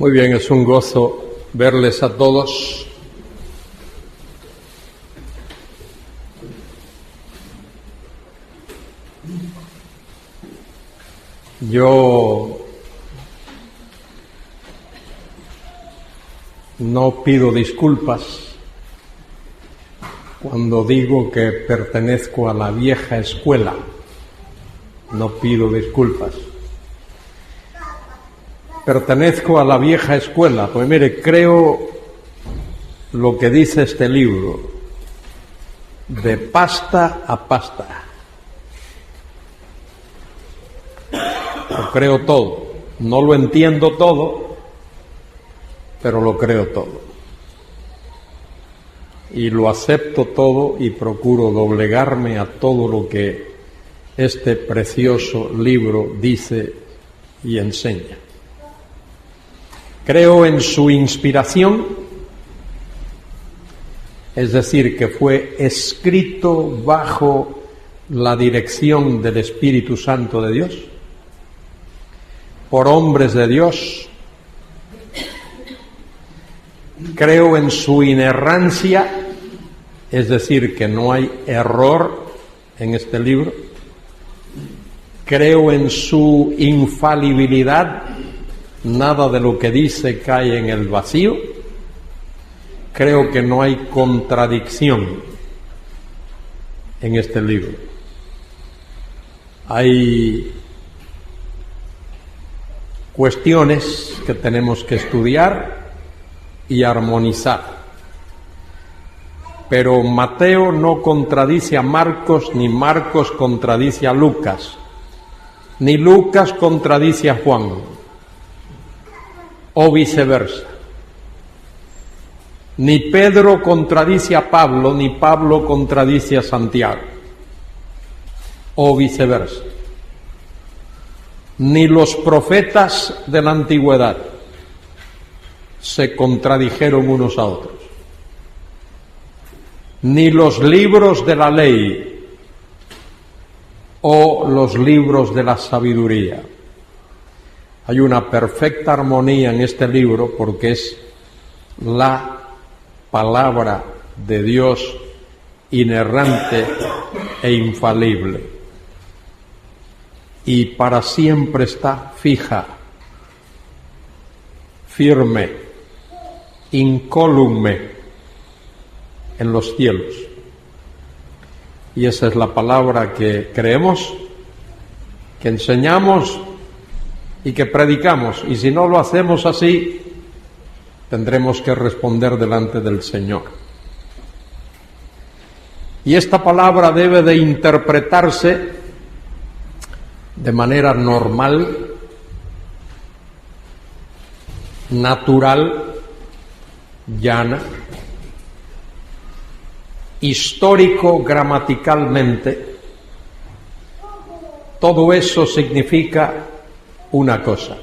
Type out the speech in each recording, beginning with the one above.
Muy bien, es un gozo verles a todos. Yo no pido disculpas cuando digo que pertenezco a la vieja escuela. No pido disculpas. Pertenezco a la vieja escuela, pues mire, creo lo que dice este libro, de pasta a pasta. Lo creo todo, no lo entiendo todo, pero lo creo todo. Y lo acepto todo y procuro doblegarme a todo lo que este precioso libro dice y enseña. Creo en su inspiración, es decir, que fue escrito bajo la dirección del Espíritu Santo de Dios, por hombres de Dios. Creo en su inerrancia, es decir, que no hay error en este libro. Creo en su infalibilidad. Nada de lo que dice cae en el vacío. Creo que no hay contradicción en este libro. Hay cuestiones que tenemos que estudiar y armonizar. Pero Mateo no contradice a Marcos, ni Marcos contradice a Lucas, ni Lucas contradice a Juan, o viceversa. Ni Pedro contradice a Pablo, ni Pablo contradice a Santiago, o viceversa. Ni los profetas de la antigüedad se contradijeron unos a otros, ni los libros de la ley o los libros de la sabiduría. Hay una perfecta armonía en este libro porque es la palabra de Dios inerrante e infalible. Y para siempre está fija, firme, incólume en los cielos. Y esa es la palabra que creemos, que enseñamos y que predicamos, y si no lo hacemos así, tendremos que responder delante del Señor. Y esta palabra debe de interpretarse de manera normal, natural, llana, histórico-gramaticalmente. Todo eso significa una cosa: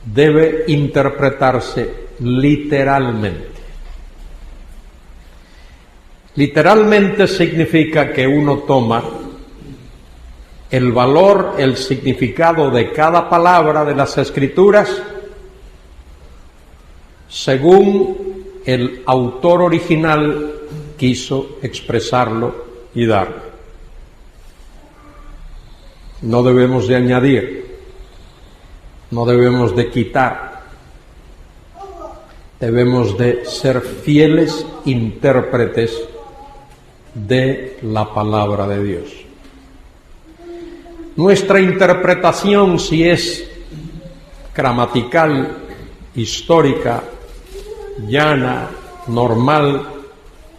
debe interpretarse literalmente. Literalmente significa que uno toma el valor, el significado de cada palabra de las Escrituras según el autor original quiso expresarlo y darlo. No debemos de añadir, no debemos de quitar, debemos de ser fieles intérpretes de la palabra de Dios. Nuestra interpretación, si es gramatical, histórica, llana, normal,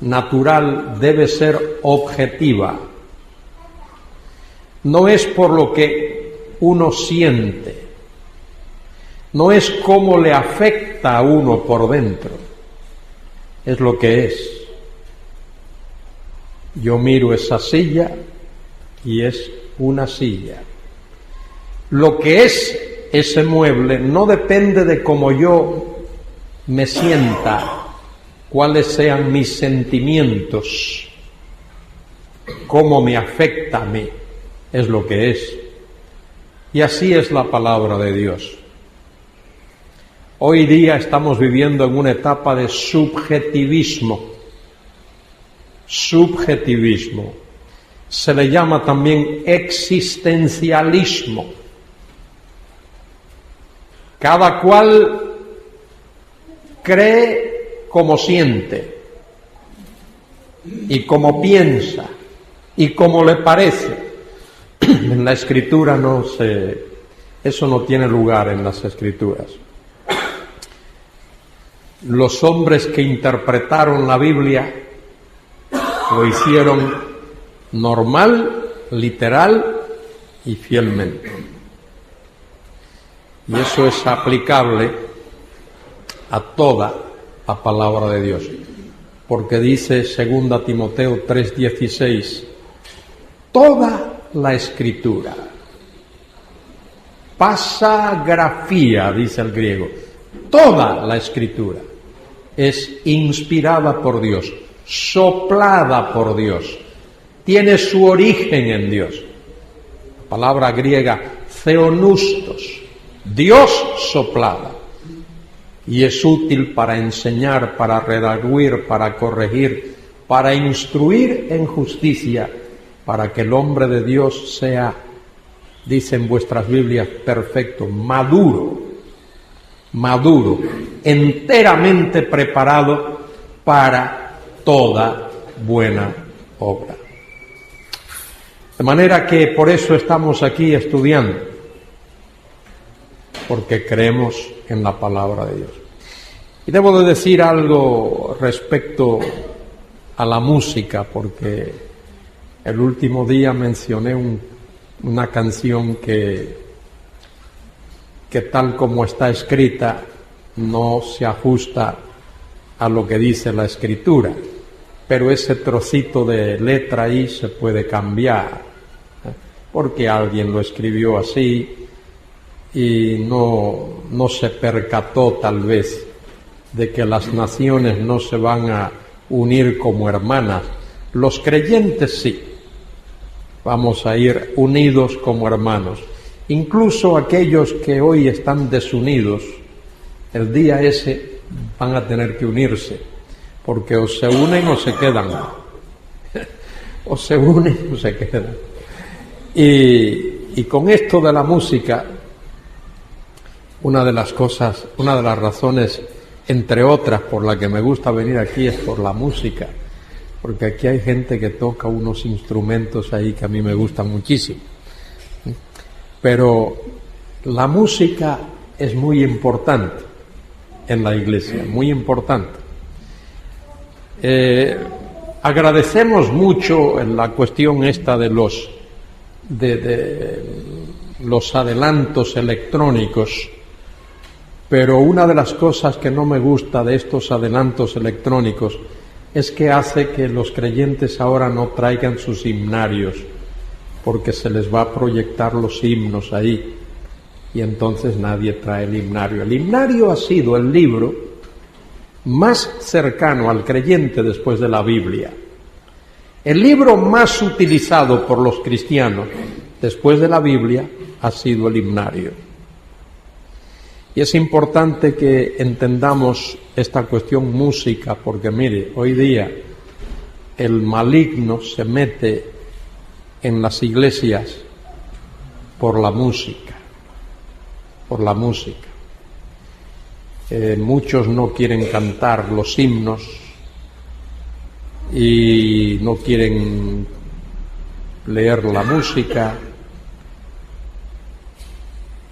natural, debe ser objetiva. No es por lo que uno siente, no es cómo le afecta a uno por dentro, es lo que es. Yo miro esa silla y es una silla. Lo que es ese mueble no depende de cómo yo me sienta, cuáles sean mis sentimientos, cómo me afecta a mí, es lo que es. Y así es la palabra de Dios. Hoy día estamos viviendo en una etapa de subjetivismo. Subjetivismo. Se le llama también existencialismo. Cada cual cree como siente y como piensa y como le parece. En la Escritura eso no tiene lugar en las Escrituras. Los hombres que interpretaron la Biblia lo hicieron normal, literal y fielmente. Y eso es aplicable a toda la palabra de Dios. Porque dice 2 Timoteo 3:16, toda la Escritura, pasagrafía, dice el griego, toda la Escritura es inspirada por Dios, soplada por Dios, tiene su origen en Dios. La palabra griega theonustos, Dios soplada, y es útil para enseñar, para redarguir, para corregir, para instruir en justicia, para que el hombre de Dios sea, dicen vuestras Biblias, perfecto, maduro, enteramente preparado para toda buena obra. De manera que por eso estamos aquí estudiando, porque creemos en la palabra de Dios. Y debo de decir algo respecto a la música, porque el último día mencioné una canción que tal como está escrita no se ajusta a lo que dice la Escritura, pero ese trocito de letra ahí se puede cambiar, porque alguien lo escribió así y no se percató tal vez de que las naciones no se van a unir como hermanas. Los creyentes sí, vamos a ir unidos como hermanos. Incluso aquellos que hoy están desunidos, el día ese van a tener que unirse, porque o se unen o se quedan, o se unen o se quedan. Y con esto de la música, una de las razones, entre otras, por la que me gusta venir aquí es por la música, porque aquí hay gente que toca unos instrumentos ahí que a mí me gustan muchísimo. Pero la música es muy importante en la iglesia, muy importante. Agradecemos mucho en la cuestión esta de los adelantos electrónicos, pero una de las cosas que no me gusta de estos adelantos electrónicos es que hace que los creyentes ahora no traigan sus himnarios, porque se les va a proyectar los himnos ahí, y entonces nadie trae el himnario. El himnario ha sido el libro más cercano al creyente después de la Biblia. El libro más utilizado por los cristianos después de la Biblia ha sido el himnario. Y es importante que entendamos esta cuestión música, porque mire, hoy día el maligno se mete en las iglesias por la música, muchos no quieren cantar los himnos y no quieren leer la música,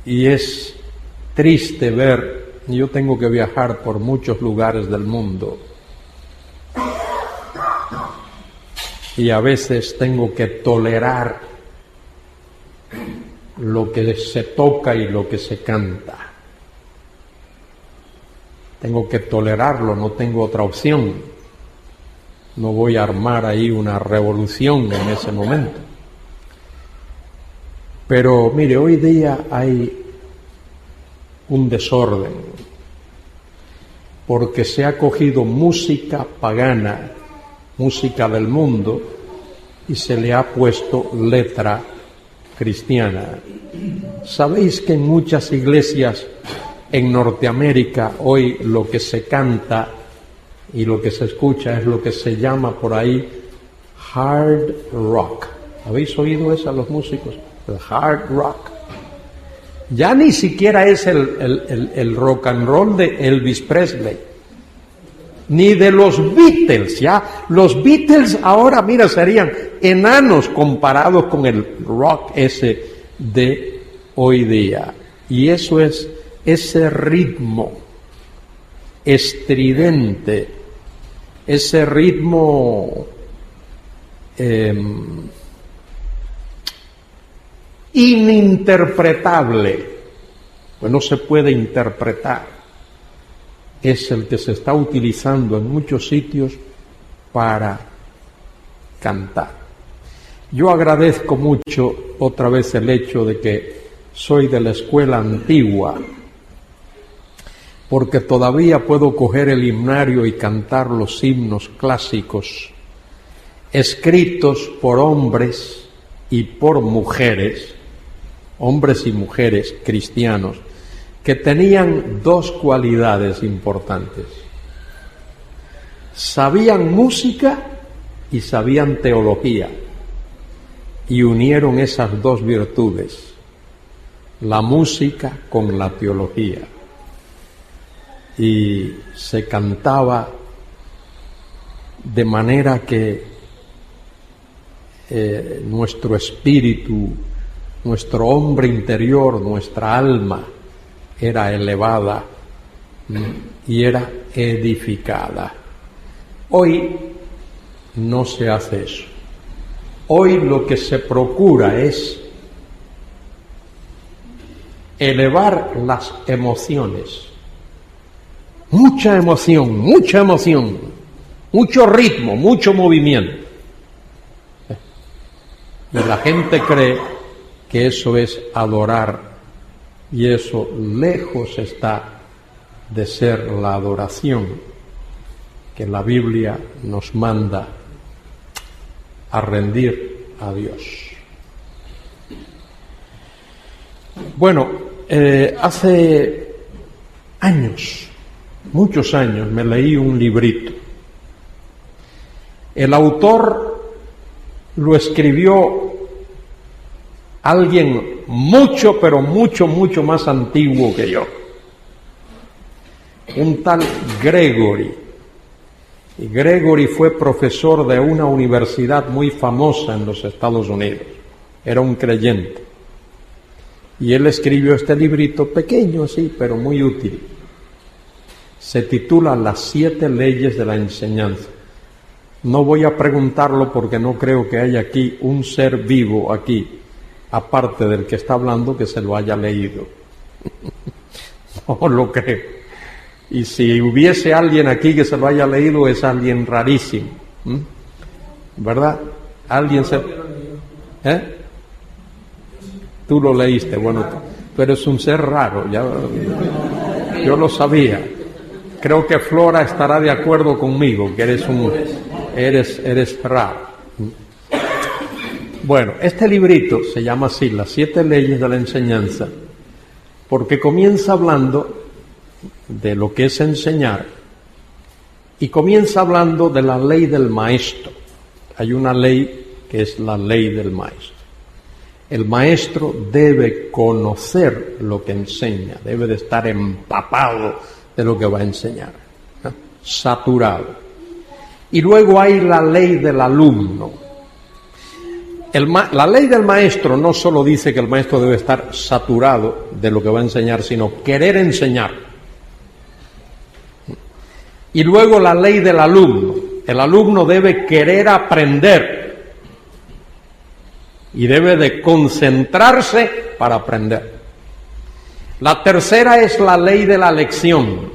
y es triste ver, yo tengo que viajar por muchos lugares del mundo y a veces tengo que tolerar lo que se toca y lo que se canta. Tengo que tolerarlo, no tengo otra opción. No voy a armar ahí una revolución en ese momento. Pero mire, hoy día hay un desorden, porque se ha cogido música pagana, música del mundo, y se le ha puesto letra cristiana. ¿Sabéis que en muchas iglesias En Norteamérica hoy lo que se canta y lo que se escucha es lo que se llama por ahí hard rock. ¿Habéis oído eso a los músicos? El hard rock. Ya ni siquiera es el rock and roll de Elvis Presley, ni de los Beatles. Ya los Beatles ahora, mira, serían enanos comparados con el rock ese de hoy día. Y eso es ese ritmo estridente, ese ritmo ininterpretable, pues no se puede interpretar, es el que se está utilizando en muchos sitios para cantar. Yo agradezco mucho otra vez el hecho de que soy de la escuela antigua, porque todavía puedo coger el himnario y cantar los himnos clásicos escritos por hombres y por mujeres, hombres y mujeres cristianos, que tenían dos cualidades importantes. Sabían música y sabían teología, y unieron esas dos virtudes, la música con la teología. Y se cantaba de manera que nuestro espíritu, nuestro hombre interior, nuestra alma era elevada y era edificada. Hoy no se hace eso. Hoy lo que se procura es elevar las emociones. Mucha emoción, mucho ritmo, mucho movimiento. Y la gente cree que eso es adorar, y eso lejos está de ser la adoración que la Biblia nos manda a rendir a Dios. Bueno, hace años, muchos años, me leí un librito. El autor lo escribió alguien mucho, pero mucho más antiguo que yo. Un tal Gregory. Y Gregory fue profesor de una universidad muy famosa en los Estados Unidos. Era un creyente. Y él escribió este librito pequeño, sí, pero muy útil. Se titula Las 7 leyes de la enseñanza. No voy a preguntarlo porque no creo que haya aquí un ser vivo aquí, aparte del que está hablando, que se lo haya leído. No lo creo. Y si hubiese alguien aquí que se lo haya leído, es alguien rarísimo. ¿Verdad? Alguien se... ¿Eh? Tú lo leíste. Bueno, tú eres un ser raro. Ya... Yo lo sabía. Creo que Flora estará de acuerdo conmigo, que eres raro. Bueno, este librito se llama así, Las 7 leyes de la enseñanza, porque comienza hablando de lo que es enseñar y comienza hablando de la ley del maestro. Hay una ley que es la ley del maestro. El maestro debe conocer lo que enseña, debe de estar empapado de lo que va a enseñar, ¿no? Saturado. Y luego hay la ley del alumno. La ley del maestro no solo dice que el maestro debe estar saturado de lo que va a enseñar, sino querer enseñar. Y luego la ley del alumno. El alumno debe querer aprender y debe de concentrarse para aprender. La tercera es la ley de la lección.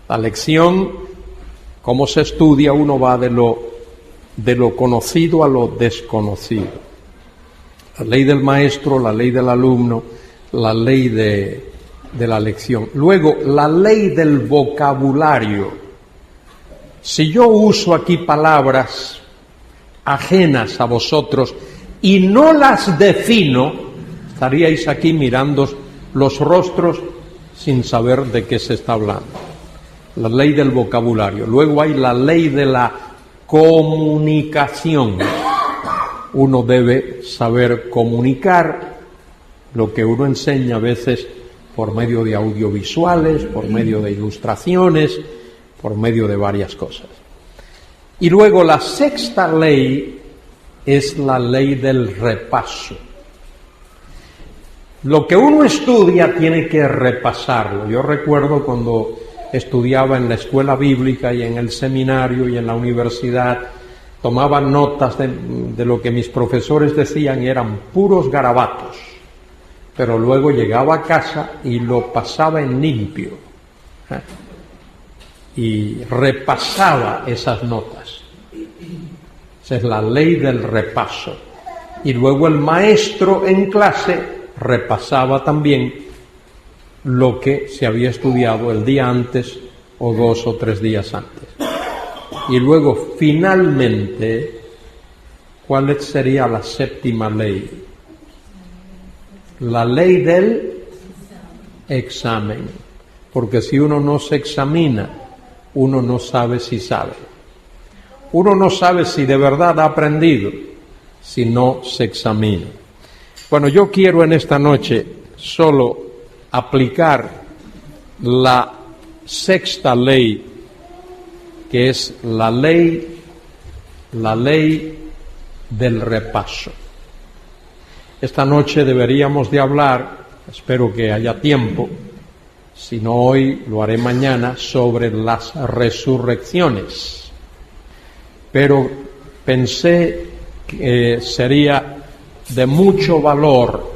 La lección, cómo se estudia, uno va de lo conocido a lo desconocido. La ley del maestro, la ley del alumno, la ley de la lección. Luego, la ley del vocabulario. Si yo uso aquí palabras ajenas a vosotros y no las defino, estaríais aquí mirando los rostros sin saber de qué se está hablando. La ley del vocabulario. Luego hay la ley de la comunicación. Uno debe saber comunicar lo que uno enseña a veces por medio de audiovisuales, por medio de ilustraciones, por medio de varias cosas. Y luego la sexta ley es la ley del repaso. Lo que uno estudia tiene que repasarlo. Yo recuerdo cuando estudiaba en la escuela bíblica y en el seminario y en la universidad, tomaba notas de lo que mis profesores decían y eran puros garabatos. Pero luego llegaba a casa y lo pasaba en limpio. Y repasaba esas notas. Esa es la ley del repaso. Y luego el maestro en clase repasaba también lo que se había estudiado el día antes o 2 o 3 días antes. Y luego, finalmente, ¿cuál sería la séptima ley? La ley del examen. Porque si uno no se examina, uno no sabe si sabe. Uno no sabe si de verdad ha aprendido, si no se examina. Bueno, yo quiero en esta noche solo aplicar la sexta ley, que es la ley del repaso. Esta noche deberíamos de hablar, espero que haya tiempo, si no hoy lo haré mañana, sobre las resurrecciones. Pero pensé que sería de mucho valor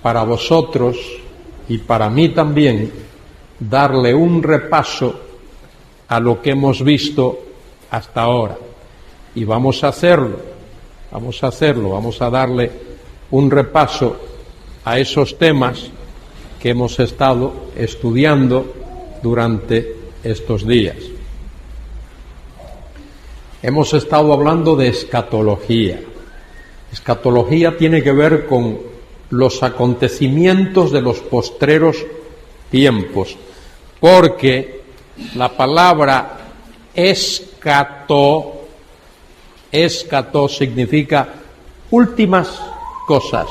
para vosotros y para mí también darle un repaso a lo que hemos visto hasta ahora. Y vamos a darle un repaso a esos temas que hemos estado estudiando durante estos días. Hemos estado hablando de escatología. Escatología tiene que ver con los acontecimientos de los postreros tiempos, porque la palabra escato significa últimas cosas,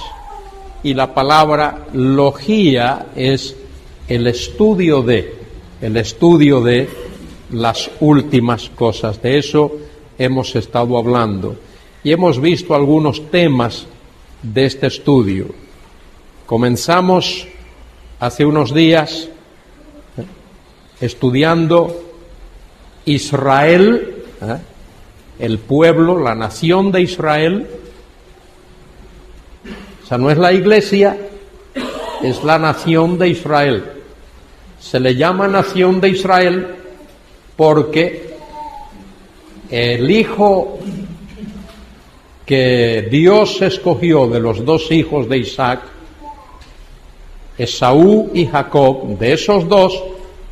y la palabra logía es el estudio de las últimas cosas. De eso hemos estado hablando y hemos visto algunos temas de este estudio. Comenzamos hace unos días estudiando Israel, el pueblo, la nación de Israel. O sea, no es la iglesia, es la nación de Israel. Se le llama nación de Israel porque el hijo que Dios escogió de los 2 hijos de Isaac, Esaú y Jacob, de esos 2,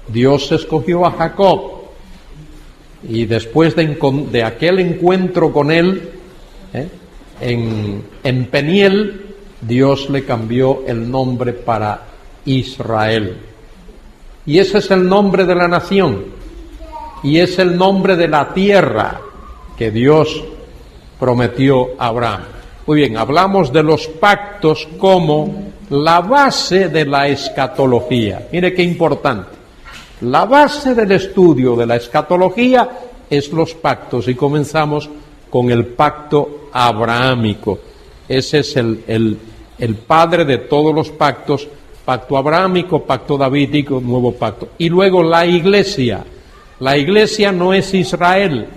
Dios escogió a Jacob. Y después de aquel encuentro con él, en Peniel, Dios le cambió el nombre para Israel. Y ese es el nombre de la nación. Y es el nombre de la tierra que Dios prometió a Abraham. Muy bien, hablamos de los pactos como la base de la escatología. Mire qué importante. La base del estudio de la escatología es los pactos, y comenzamos con el pacto abrahámico. Ese es el padre de todos los pactos: pacto abrahámico, pacto davídico, nuevo pacto. Y luego la iglesia. La iglesia no es Israel.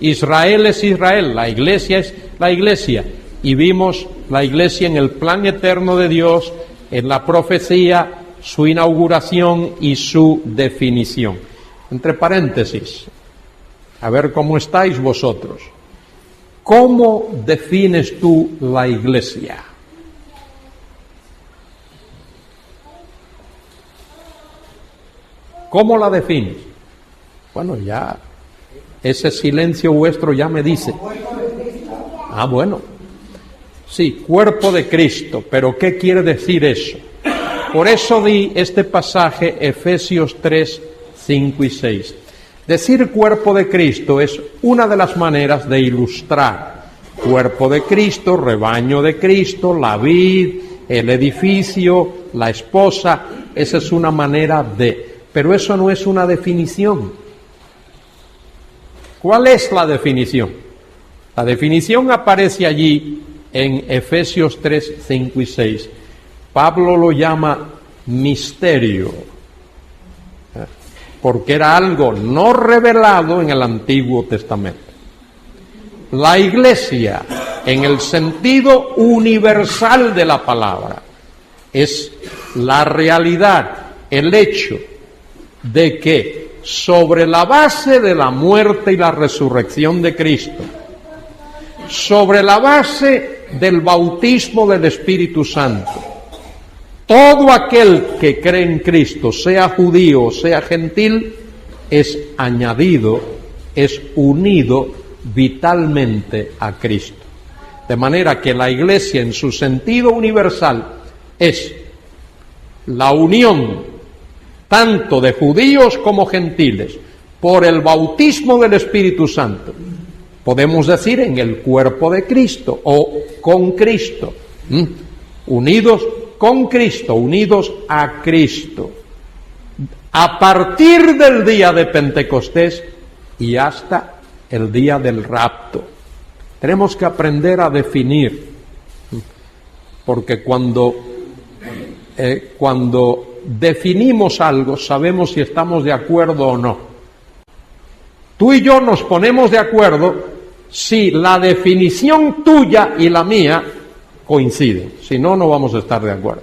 Israel es Israel, la iglesia es la iglesia. Y vimos la iglesia en el plan eterno de Dios, en la profecía, su inauguración y su definición. Entre paréntesis, a ver cómo estáis vosotros. ¿Cómo defines tú la iglesia? ¿Cómo la defines? Bueno, ya ese silencio vuestro ya me dice. Ah, bueno. Sí, cuerpo de Cristo, pero ¿qué quiere decir eso? Por eso di este pasaje, Efesios 3, 5 y 6. Decir cuerpo de Cristo es una de las maneras de ilustrar. Cuerpo de Cristo, rebaño de Cristo, la vid, el edificio, la esposa, esa es una manera de. Pero eso no es una definición. ¿Cuál es la definición? La definición aparece allí en Efesios 3, 5 y 6. Pablo lo llama misterio, porque era algo no revelado en el Antiguo Testamento. La Iglesia, en el sentido universal de la palabra, es la realidad, el hecho de que sobre la base de la muerte y la resurrección de Cristo, sobre la base del bautismo del Espíritu Santo, todo aquel que cree en Cristo, sea judío o sea gentil, es añadido, es unido vitalmente a Cristo. De manera que la Iglesia en su sentido universal es la unión tanto de judíos como gentiles por el bautismo del Espíritu Santo. Podemos decir en el cuerpo de Cristo o con Cristo, unidos con Cristo, unidos a Cristo, a partir del día de Pentecostés y hasta el día del rapto. Tenemos que aprender a definir, porque cuando definimos algo, sabemos si estamos de acuerdo o no. Tú y yo nos ponemos de acuerdo si la definición tuya y la mía coinciden. Si no, no vamos a estar de acuerdo.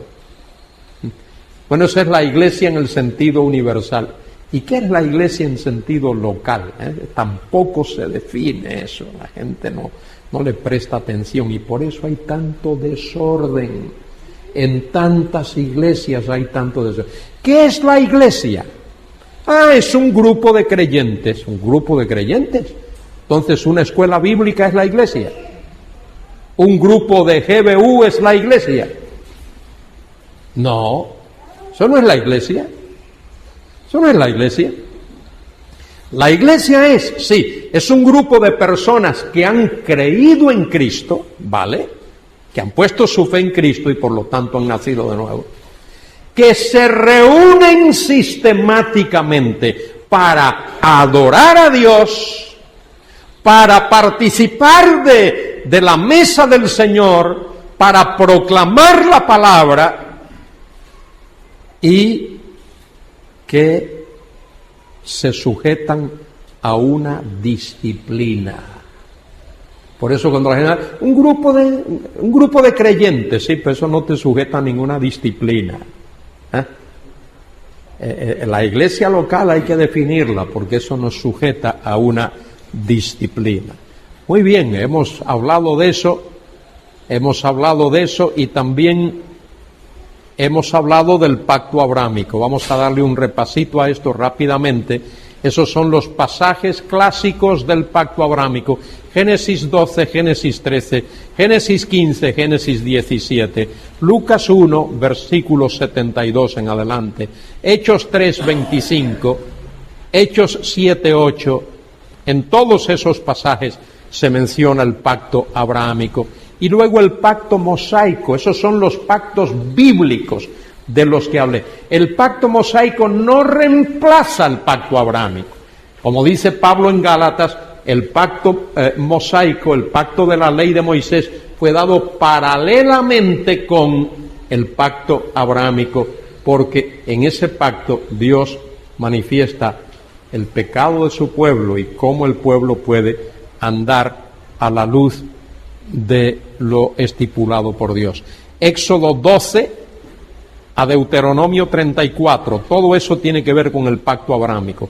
Bueno, esa es la Iglesia en el sentido universal. ¿Y qué es la Iglesia en sentido local? Tampoco se define eso. La gente no le presta atención y por eso hay tanto desorden. En tantas iglesias hay tanto desorden. ¿Qué es la Iglesia? Es un grupo de creyentes. ¿Un grupo de creyentes? Entonces, ¿una escuela bíblica es la Iglesia? ¿Un grupo de GBU es la Iglesia? No, eso no es la Iglesia. Eso no es la Iglesia. La Iglesia es un grupo de personas que han creído en Cristo, ¿vale? Que han puesto su fe en Cristo y por lo tanto han nacido de nuevo, que se reúnen sistemáticamente para adorar a Dios, para participar de la mesa del Señor, para proclamar la palabra y que se sujetan a una disciplina. Por eso cuando la gente un grupo de creyentes, sí, pero eso no te sujeta a ninguna disciplina. La iglesia local hay que definirla porque eso nos sujeta a una disciplina. Muy bien, hemos hablado de eso y también hemos hablado del pacto abrámico. Vamos a darle un repasito a esto rápidamente. Esos son los pasajes clásicos del pacto abrámico. Génesis 12, Génesis 13, Génesis 15, Génesis 17, Lucas 1, versículos 72 en adelante, Hechos 3, 25, Hechos 7, 8. En todos esos pasajes se menciona el pacto abrahámico. Y luego el pacto mosaico. Esos son los pactos bíblicos de los que hablé. El pacto mosaico no reemplaza el pacto abrahámico. Como dice Pablo en Gálatas, el pacto mosaico, el pacto de la ley de Moisés, fue dado paralelamente con el pacto abrahámico, porque en ese pacto Dios manifiesta el pecado de su pueblo y cómo el pueblo puede andar a la luz de lo estipulado por Dios. Éxodo 12 a Deuteronomio 34, todo eso tiene que ver con el pacto abrahámico.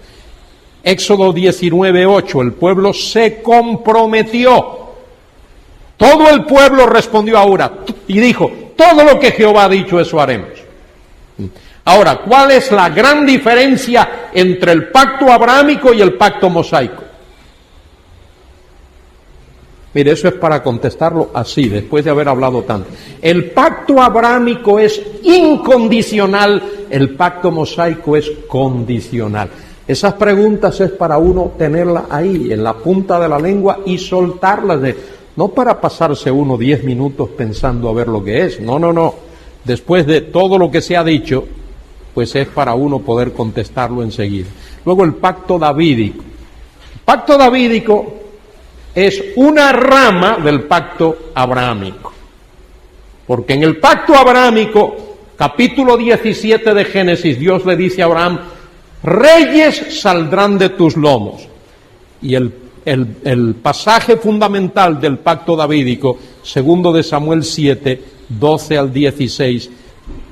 Éxodo 19:8, el pueblo se comprometió. Todo el pueblo respondió ahora y dijo, todo lo que Jehová ha dicho, eso haremos. Ahora, ¿cuál es la gran diferencia entre el pacto abrahámico y el pacto mosaico? Mire, eso es para contestarlo así, después de haber hablado tanto. El pacto abrahámico es incondicional, el pacto mosaico es condicional. Esas preguntas es para uno tenerlas ahí, en la punta de la lengua y soltarlas, no para pasarse uno 10 minutos pensando a ver lo que es, no. Después de todo lo que se ha dicho, pues es para uno poder contestarlo enseguida. Luego el pacto davídico. El pacto davídico es una rama del pacto abrahámico. Porque en el pacto abrahámico, capítulo 17 de Génesis, Dios le dice a Abraham, reyes saldrán de tus lomos. Y el pasaje fundamental del pacto davídico, segundo de Samuel 7, 12 al 16,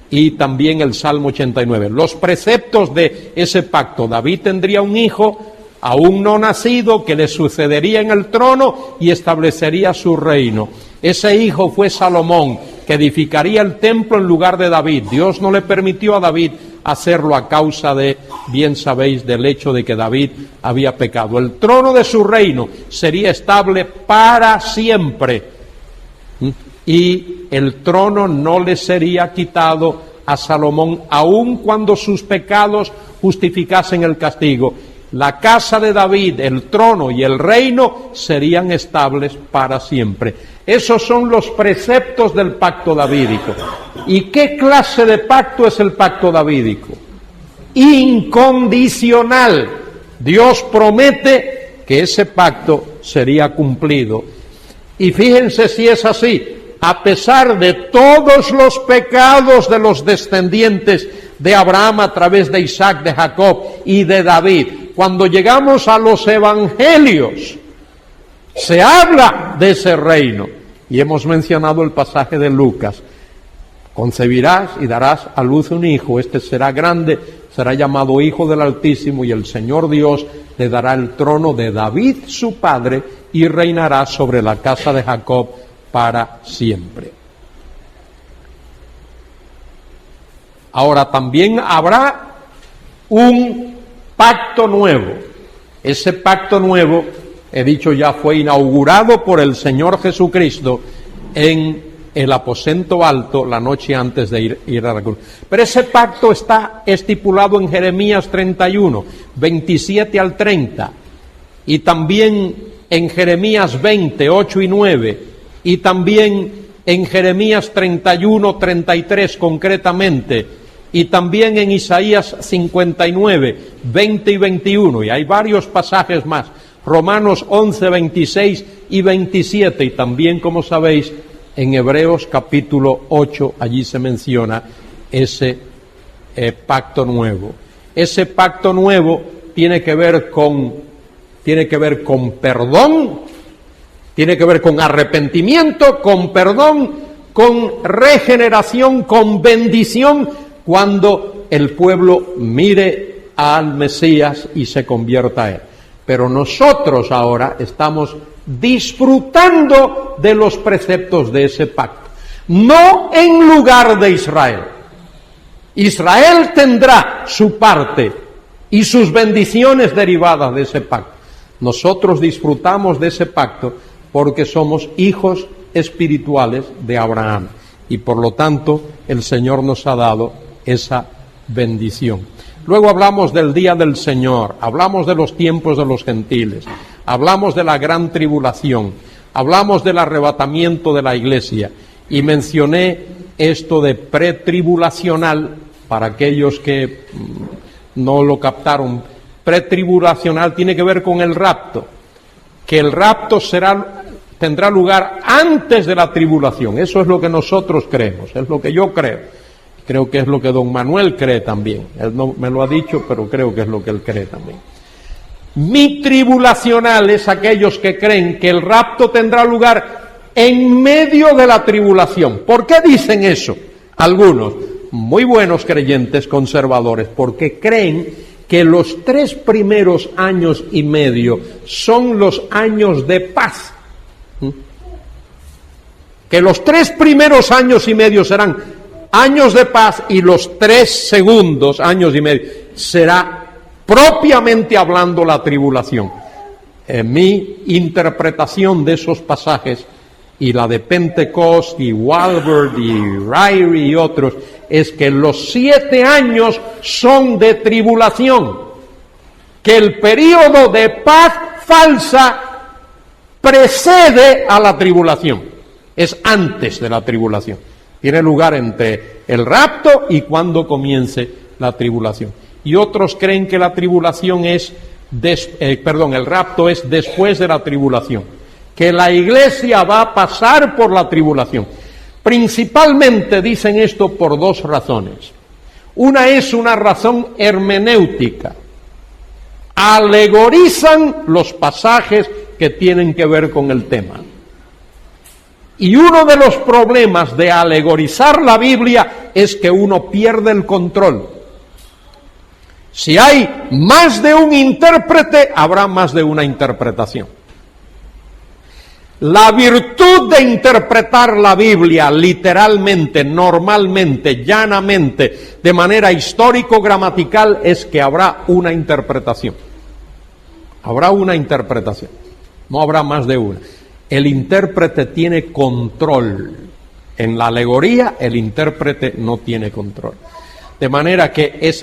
y también el Salmo 89. Los preceptos de ese pacto: David tendría un hijo aún no nacido, que le sucedería en el trono y establecería su reino. Ese hijo fue Salomón, que edificaría el templo en lugar de David. Dios no le permitió a David hacerlo a causa de, bien sabéis, del hecho de que David había pecado. El trono de su reino sería estable para siempre, y el trono no le sería quitado a Salomón, aun cuando sus pecados justificasen el castigo. La casa de David, el trono y el reino serían estables para siempre. Esos son los preceptos del pacto davídico. ¿Y qué clase de pacto es el pacto davídico? Incondicional. Dios promete que ese pacto sería cumplido. Y fíjense si es así. A pesar de todos los pecados de los descendientes de Abraham a través de Isaac, de Jacob y de David, cuando llegamos a los evangelios, se habla de ese reino. Y hemos mencionado el pasaje de Lucas. Concebirás y darás a luz un hijo, este será grande, será llamado Hijo del Altísimo, y el Señor Dios le dará el trono de David su padre, y reinará sobre la casa de Jacob para siempre. Ahora también habrá un pacto nuevo. Ese pacto nuevo, he dicho ya, fue inaugurado por el Señor Jesucristo en el aposento alto la noche antes de ir a la cruz. Pero ese pacto está estipulado en Jeremías 31, 27 al 30, y también en Jeremías 20, 8 y 9, y también en Jeremías 31, 33 concretamente, y también en Isaías 59, 20 y 21, y hay varios pasajes más, Romanos 11, 26 y 27, y también, como sabéis, en Hebreos capítulo 8, allí se menciona ese pacto nuevo. Ese pacto nuevo tiene que ver con perdón, tiene que ver con arrepentimiento, con perdón, con regeneración, con bendición, cuando el pueblo mire al Mesías y se convierta a él. Pero nosotros ahora estamos disfrutando de los preceptos de ese pacto, no en lugar de Israel. Israel tendrá su parte y sus bendiciones derivadas de ese pacto. Nosotros disfrutamos de ese pacto porque somos hijos espirituales de Abraham, y por lo tanto el Señor nos ha dado esa bendición. Luego hablamos del día del Señor, hablamos de los tiempos de los gentiles, hablamos de la gran tribulación, hablamos del arrebatamiento de la iglesia, y mencioné esto de pretribulacional para aquellos que no lo captaron. Pretribulacional tiene que ver con el rapto, que el rapto tendrá lugar antes de la tribulación. Eso es lo que nosotros creemos, es lo que yo creo. Creo que es lo que don Manuel cree también. Él no me lo ha dicho, pero creo que es lo que él cree también. Mi tribulacional es aquellos que creen que el rapto tendrá lugar en medio de la tribulación. ¿Por qué dicen eso? Algunos, muy buenos creyentes conservadores, porque creen que los 3 primeros años y medio son los años de paz. Que los 3 primeros años y medio serán años de paz, y los 3 segundos años y medio será propiamente hablando la tribulación. mi interpretación de esos pasajes y la de Pentecost y Walvoord y Ryrie y otros es que los 7 años son de tribulación, que el período de paz falsa precede a la tribulación, es antes de la tribulación, tiene lugar entre el rapto y cuando comience la tribulación. Y otros creen que la tribulación es el rapto es después de la tribulación, que la iglesia va a pasar por la tribulación. Principalmente dicen esto por 2 razones. Una es una razón hermenéutica. Alegorizan los pasajes que tienen que ver con el tema. Y uno de los problemas de alegorizar la Biblia es que uno pierde el control. Si hay más de un intérprete, habrá más de una interpretación. La virtud de interpretar la Biblia literalmente, normalmente, llanamente, de manera histórico-gramatical, es que habrá una interpretación. Habrá una interpretación, no habrá más de una. El intérprete tiene control. En la alegoría, el intérprete no tiene control. De manera que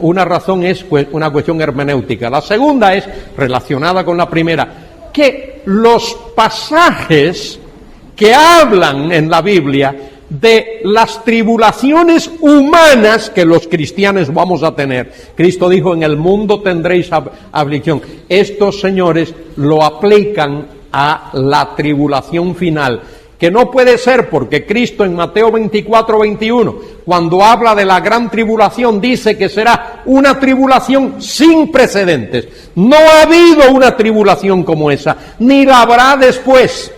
una razón es una cuestión hermenéutica. La segunda es relacionada con la primera, que los pasajes que hablan en la Biblia de las tribulaciones humanas que los cristianos vamos a tener. Cristo dijo, en el mundo tendréis aflicción. Estos señores lo aplican a la tribulación final, que no puede ser porque Cristo en Mateo 24:21, cuando habla de la gran tribulación, dice que será una tribulación sin precedentes. No ha habido una tribulación como esa, ni la habrá después.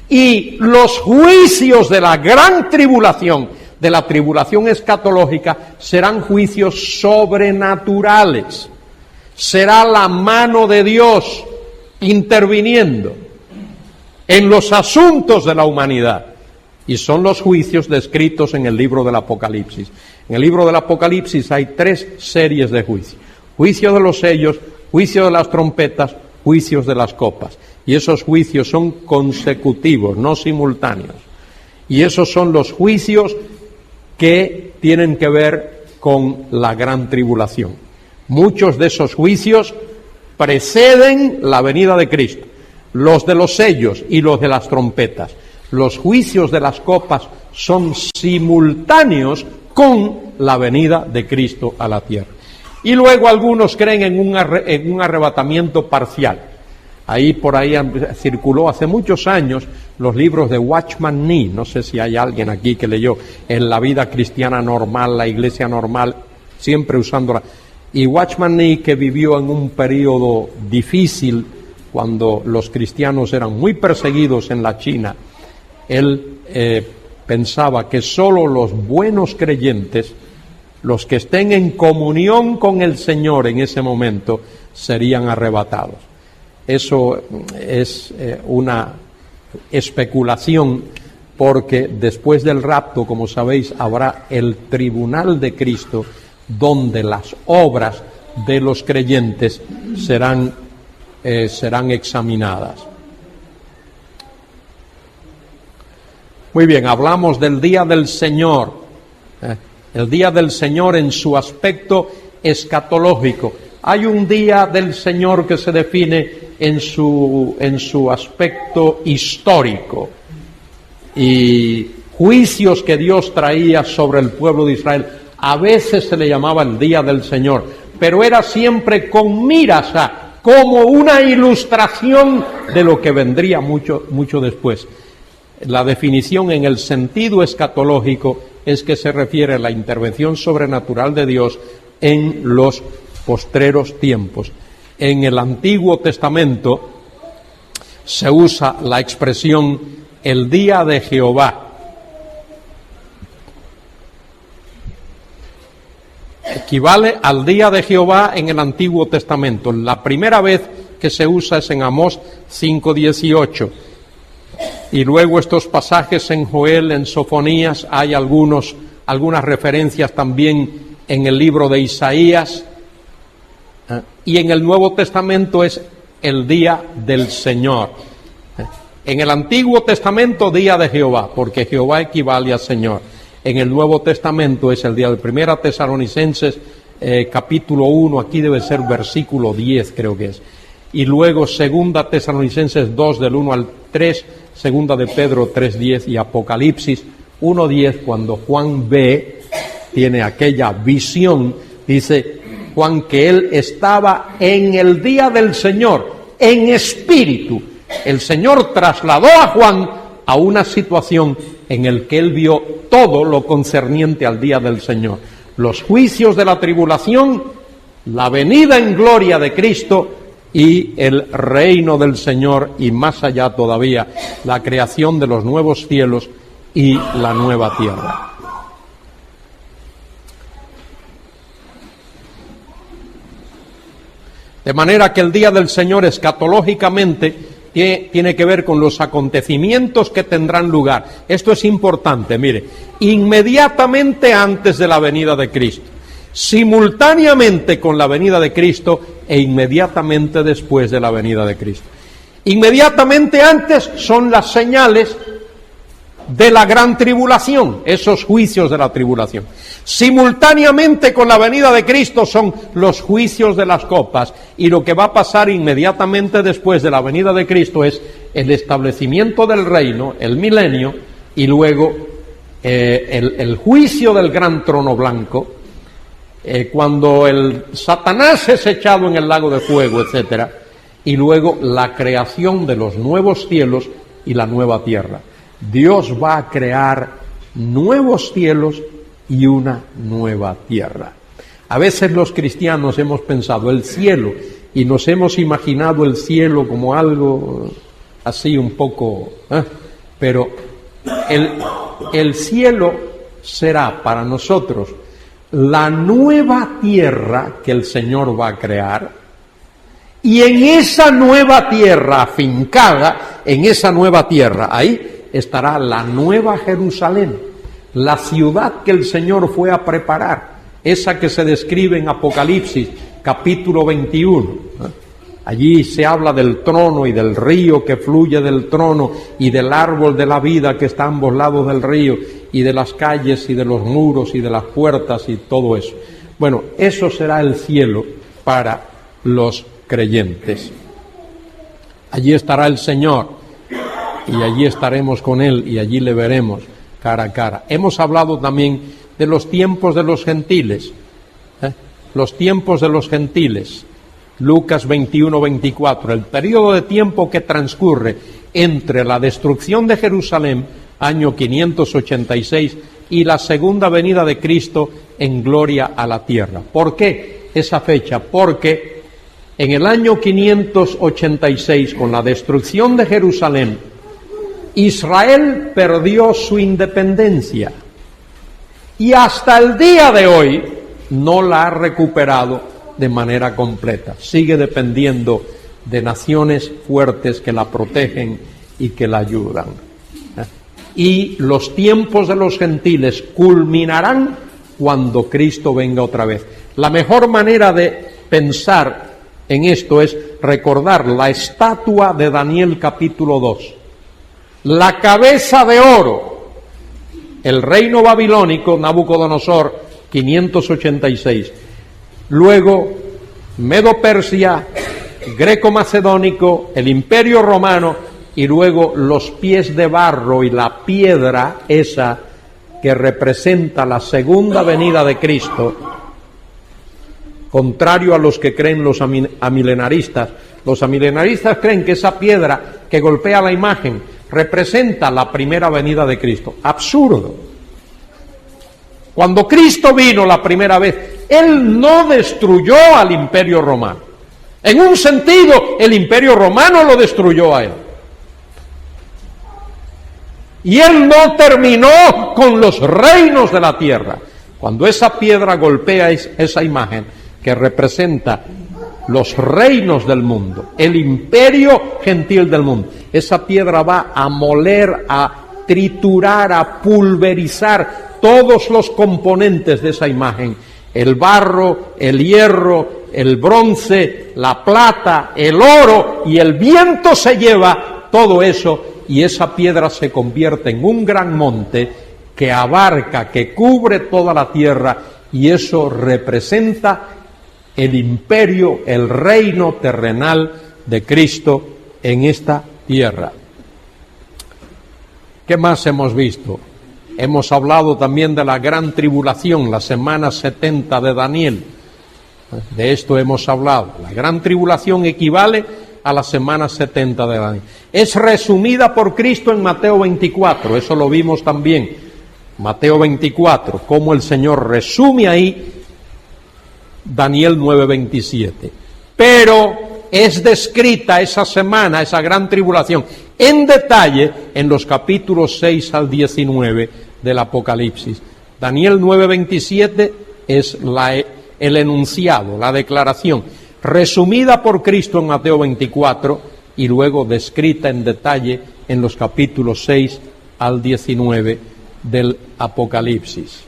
Y los juicios de la gran tribulación, de la tribulación escatológica, serán juicios sobrenaturales. Será la mano de Dios interviniendo en los asuntos de la humanidad. Y son los juicios descritos en el libro del Apocalipsis. En el libro del Apocalipsis hay 3 series de juicios. Juicio de los sellos, juicio de las trompetas, juicios de las copas. Y esos juicios son consecutivos, no simultáneos. Y esos son los juicios que tienen que ver con la gran tribulación. Muchos de esos juicios preceden la venida de Cristo. Los de los sellos y los de las trompetas. Los juicios de las copas son simultáneos con la venida de Cristo a la tierra. Y luego algunos creen en un arrebatamiento parcial. Por ahí circuló hace muchos años los libros de Watchman Nee. No sé si hay alguien aquí que leyó En la vida cristiana normal, la iglesia normal, siempre usándola. Y Watchman Nee, que vivió en un periodo difícil, cuando los cristianos eran muy perseguidos en la China, él pensaba que solo los buenos creyentes, los que estén en comunión con el Señor en ese momento, serían arrebatados. Eso es una especulación, porque después del rapto, como sabéis, habrá el tribunal de Cristo, donde las obras de los creyentes serán examinadas. Muy bien, hablamos del día del Señor. El día del Señor en su aspecto escatológico. Hay un día del Señor que se define en su aspecto histórico. Y juicios que Dios traía sobre el pueblo de Israel. A veces se le llamaba el día del Señor, pero era siempre con miras como una ilustración de lo que vendría mucho, mucho después. La definición en el sentido escatológico es que se refiere a la intervención sobrenatural de Dios en los postreros tiempos. En el Antiguo Testamento se usa la expresión el día de Jehová. Equivale al día de Jehová en el Antiguo Testamento. La primera vez que se usa es en Amós 5:18. Y luego estos pasajes en Joel, en Sofonías, hay algunas referencias también en el libro de Isaías. y en el Nuevo Testamento es el día del Señor. En el Antiguo Testamento, día de Jehová, porque Jehová equivale a Señor. En el Nuevo Testamento es el día de 1 Tesalonicenses, capítulo 1, aquí debe ser versículo 10, creo que es. Y luego 2 Tesalonicenses 2, del 1 al 3, 2 de Pedro 3:10 y Apocalipsis 1:10, cuando Juan tiene aquella visión, dice Juan que él estaba en el día del Señor, en espíritu. El Señor trasladó a Juan a una situación en la que él vio todo lo concerniente al día del Señor. Los juicios de la tribulación, la venida en gloria de Cristo y el reino del Señor, y más allá todavía, la creación de los nuevos cielos y la nueva tierra. De manera que el día del Señor escatológicamente tiene que ver con los acontecimientos que tendrán lugar. Esto es importante, mire, inmediatamente antes de la venida de Cristo, simultáneamente con la venida de Cristo e inmediatamente después de la venida de Cristo. Inmediatamente antes son las señales de la gran tribulación, esos juicios de la tribulación. Simultáneamente con la venida de Cristo son los juicios de las copas, y lo que va a pasar inmediatamente después de la venida de Cristo es el establecimiento del reino, el milenio, y luego el juicio del gran trono blanco, cuando el Satanás es echado en el lago de fuego, etcétera, y luego la creación de los nuevos cielos y la nueva tierra. Dios va a crear nuevos cielos y una nueva tierra. A veces los cristianos hemos pensado el cielo y nos hemos imaginado el cielo como algo así un poco, pero el cielo será para nosotros la nueva tierra que el Señor va a crear, y en esa nueva tierra afincada, en esa nueva tierra, ahí estará la nueva Jerusalén, la ciudad que el Señor fue a preparar, esa que se describe en Apocalipsis, capítulo 21. Allí se habla del trono y del río que fluye del trono y del árbol de la vida que está a ambos lados del río y de las calles y de los muros y de las puertas y todo eso. Bueno, eso será el cielo para los creyentes. Allí estará el Señor y allí estaremos con Él y allí le veremos cara a cara. Hemos hablado también de los tiempos de los gentiles, los tiempos de los gentiles. Lucas 21-24, el periodo de tiempo que transcurre entre la destrucción de Jerusalén, año 586, y la segunda venida de Cristo en gloria a la tierra. ¿Por qué esa fecha? Porque en el año 586, con la destrucción de Jerusalén, Israel perdió su independencia y hasta el día de hoy no la ha recuperado de manera completa. Sigue dependiendo de naciones fuertes que la protegen y que la ayudan. Y los tiempos de los gentiles culminarán cuando Cristo venga otra vez. La mejor manera de pensar en esto es recordar la estatua de Daniel capítulo 2. La cabeza de oro, el reino babilónico, Nabucodonosor, 586. Luego, Medo-Persia, Greco-Macedónico, el Imperio Romano, y luego los pies de barro y la piedra esa que representa la segunda venida de Cristo, contrario a los que creen los amilenaristas. Los amilenaristas creen que esa piedra que golpea la imagen representa la primera venida de Cristo. Absurdo. Cuando Cristo vino la primera vez, Él no destruyó al Imperio Romano. En un sentido, el Imperio Romano lo destruyó a Él. Y Él no terminó con los reinos de la tierra. Cuando esa piedra golpea esa imagen que representa los reinos del mundo, el imperio gentil del mundo, esa piedra va a moler, a triturar, a pulverizar todos los componentes de esa imagen, el barro, el hierro el bronce, la plata, el oro, y el viento se lleva todo eso, y esa piedra se convierte en un gran monte que abarca, que cubre toda la tierra, y eso representa el imperio, el reino terrenal de Cristo en esta tierra. ¿Qué más hemos visto? Hemos hablado también de la gran tribulación, la semana 70 de Daniel. De esto hemos hablado. La gran tribulación equivale a la semana 70 de Daniel. Es resumida por Cristo en Mateo 24, eso lo vimos también. Mateo 24, cómo el Señor resume ahí Daniel 9:27. Pero es descrita esa semana, esa gran tribulación, en detalle en los capítulos 6 al 19 del Apocalipsis. Daniel 9:27 es el enunciado, la declaración, resumida por Cristo en Mateo 24 y luego descrita en detalle en los capítulos 6 al 19 del Apocalipsis.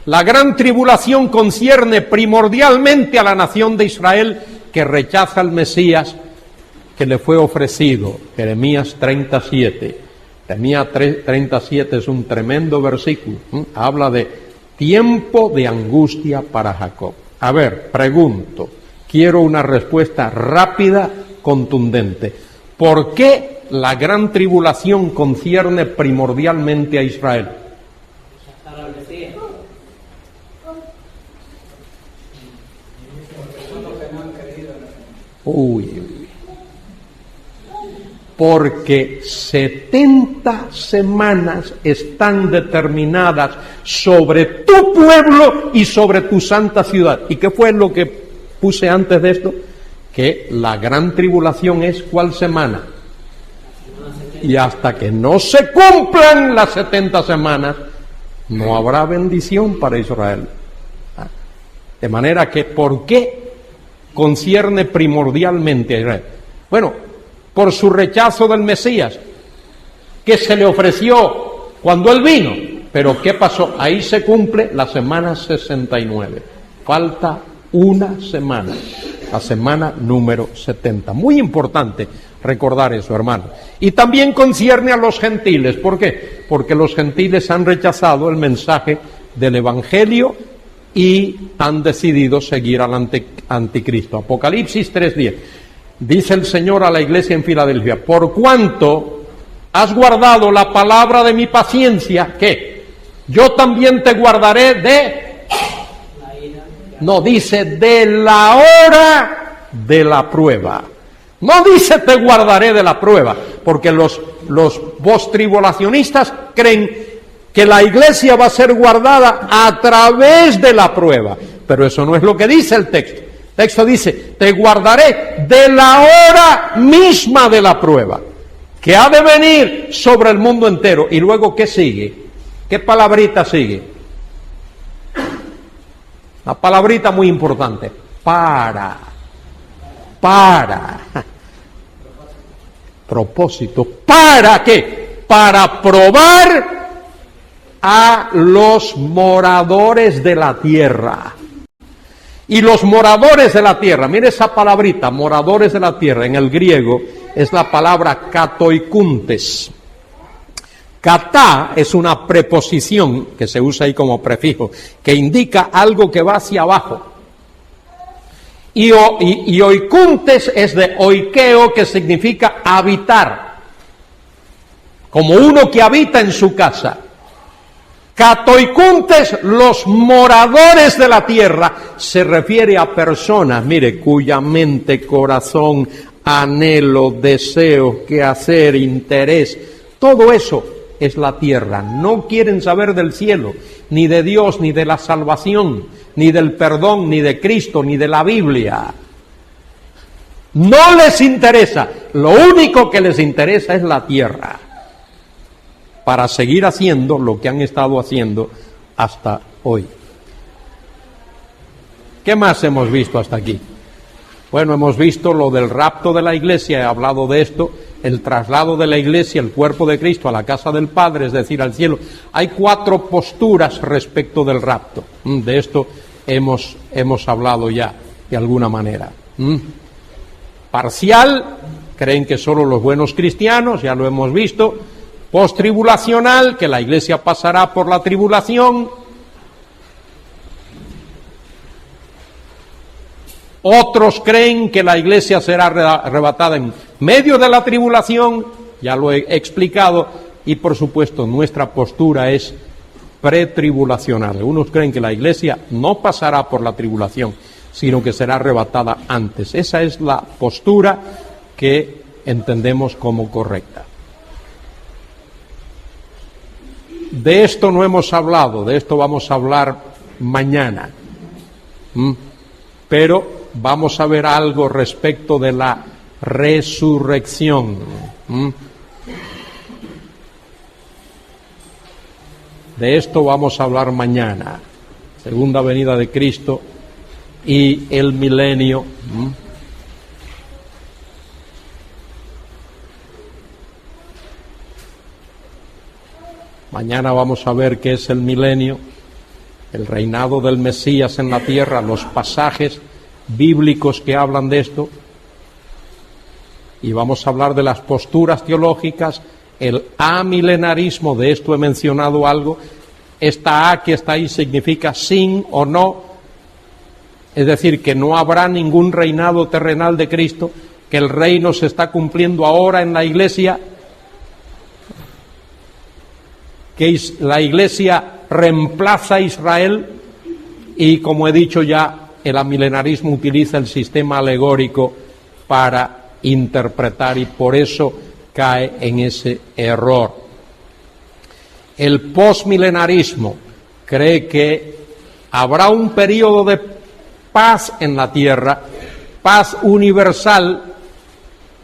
La gran tribulación concierne primordialmente a la nación de Israel que rechaza al Mesías que le fue ofrecido. Jeremías 37. Jeremías 37 es un tremendo versículo. Habla de tiempo de angustia para Jacob. A ver, pregunto, quiero una respuesta rápida, contundente. ¿Por qué la gran tribulación concierne primordialmente a Israel? Porque 70 semanas están determinadas sobre tu pueblo y sobre tu santa ciudad. ¿Y qué fue lo que puse antes de esto? Que la gran tribulación es ¿cuál semana? Y hasta que no se cumplan las 70 semanas, no habrá bendición para Israel. De manera que, ¿por qué concierne primordialmente a Israel? Bueno, por su rechazo del Mesías, que se le ofreció cuando él vino. Pero ¿qué pasó? Ahí se cumple la semana 69. Falta una semana, la semana número 70. Muy importante recordar eso, hermano. Y también concierne a los gentiles. ¿Por qué? Porque los gentiles han rechazado el mensaje del Evangelio y han decidido seguir al anticristo. Apocalipsis 3:10. Dice el Señor a la iglesia en Filadelfia: por cuanto has guardado la palabra de mi paciencia, ¿qué? Yo también te guardaré no dice de la hora de la prueba. No dice te guardaré de la prueba, porque los postribulacionistas creen que la iglesia va a ser guardada a través de la prueba, pero eso no es lo que dice el texto. El texto dice, te guardaré de la hora misma de la prueba, que ha de venir sobre el mundo entero. Y luego, ¿qué sigue? ¿Qué palabrita sigue? Una palabrita muy importante. Para. Propósito. ¿Para qué? Para probar a los moradores de la tierra. Y los moradores de la tierra, mire esa palabrita, moradores de la tierra, en el griego es la palabra katoikuntes. Katá es una preposición que se usa ahí como prefijo, que indica algo que va hacia abajo. Y oikuntes es de oikeo, que significa habitar, como uno que habita en su casa. Katoikuntes, los moradores de la tierra, se refiere a personas, mire, cuya mente, corazón, anhelo, deseo, quehacer, interés, todo eso es la tierra. No quieren saber del cielo, ni de Dios, ni de la salvación, ni del perdón, ni de Cristo, ni de la Biblia. No les interesa. Lo único que les interesa es la tierra, para seguir haciendo lo que han estado haciendo hasta hoy. ¿Qué más hemos visto hasta aquí? Bueno, hemos visto lo del rapto de la iglesia, he hablado de esto, el traslado de la Iglesia, el cuerpo de Cristo, a la casa del Padre, es decir, al cielo. Hay 4 posturas respecto del rapto. De esto hemos hablado ya, de alguna manera. Parcial, creen que solo los buenos cristianos, ya lo hemos visto. Postribulacional, que la Iglesia pasará por la tribulación. Otros creen que la Iglesia será arrebatada en medio de la tribulación, ya lo he explicado, y por supuesto nuestra postura es pretribulacional. Unos creen que la Iglesia no pasará por la tribulación, sino que será arrebatada antes. Esa es la postura que entendemos como correcta. De esto no hemos hablado, de esto vamos a hablar mañana. Pero vamos a ver algo respecto de la resurrección. De esto vamos a hablar mañana. Segunda venida de Cristo y el milenio. Mañana vamos a ver qué es el milenio, el reinado del Mesías en la tierra, los pasajes bíblicos que hablan de esto, y vamos a hablar de las posturas teológicas, el amilenarismo, de esto he mencionado algo. Esta A que está ahí significa sin o no, es decir, que no habrá ningún reinado terrenal de Cristo, que el reino se está cumpliendo ahora en la Iglesia, que la Iglesia reemplaza a Israel, y como he dicho ya, el amilenarismo utiliza el sistema alegórico para interpretar, y por eso cae en ese error. El postmilenarismo cree que habrá un periodo de paz en la tierra, paz universal,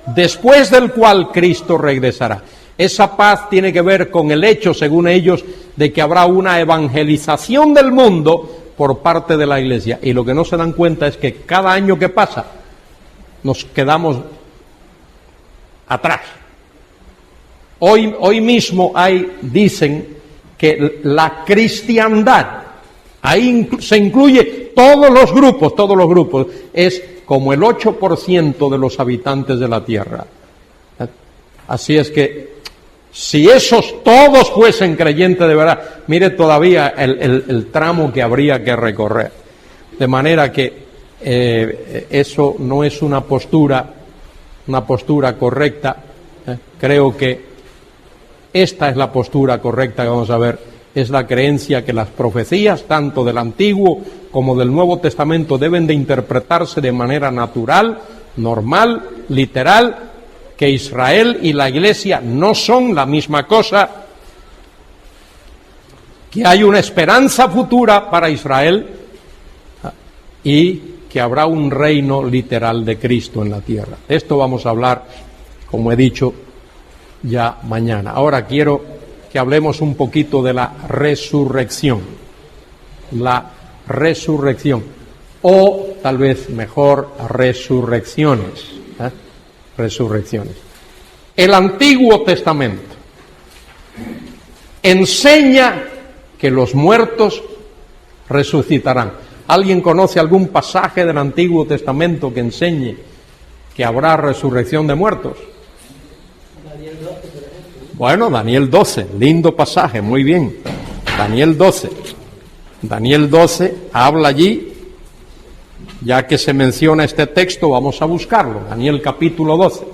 después del cual Cristo regresará. Esa paz tiene que ver con el hecho, según ellos, de que habrá una evangelización del mundo por parte de la Iglesia. Y lo que no se dan cuenta es que cada año que pasa nos quedamos atrás. Hoy mismo dicen que la cristiandad, ahí se incluye todos los grupos, es como el 8% de los habitantes de la tierra. Así es que si esos todos fuesen creyentes de verdad, mire todavía el tramo que habría que recorrer. De manera que eso no es una postura correcta. Creo que esta es la postura correcta que vamos a ver. Es la creencia que las profecías, tanto del Antiguo como del Nuevo Testamento, deben de interpretarse de manera natural, normal, literal, que Israel y la Iglesia no son la misma cosa, que hay una esperanza futura para Israel y que habrá un reino literal de Cristo en la tierra. De esto vamos a hablar, como he dicho, ya mañana. Ahora quiero que hablemos un poquito de la resurrección. La resurrección, o tal vez mejor, resurrecciones. Resurrecciones. El Antiguo Testamento enseña que los muertos resucitarán. ¿Alguien conoce algún pasaje del Antiguo Testamento que enseñe que habrá resurrección de muertos? Bueno, Daniel 12, lindo pasaje, muy bien. Daniel 12 habla allí. Ya que se menciona este texto, vamos a buscarlo. Daniel capítulo 12.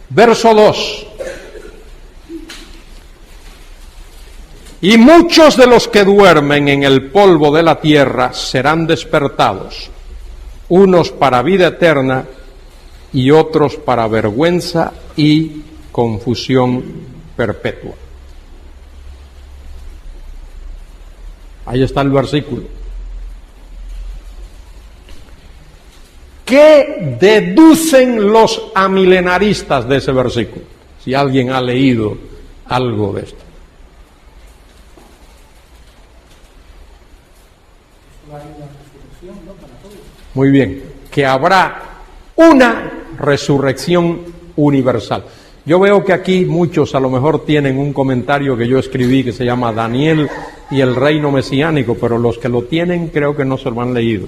Verso 2. Y muchos de los que duermen en el polvo de la tierra serán despertados, unos para vida eterna y otros para vergüenza y confusión perpetua. Ahí está el versículo. ¿Qué deducen los amilenaristas de ese versículo? Si alguien ha leído algo de esto. Muy bien, que habrá una resurrección universal. Yo veo que aquí muchos a lo mejor tienen un comentario que yo escribí que se llama Daniel y el reino mesiánico, pero los que lo tienen creo que no se lo han leído.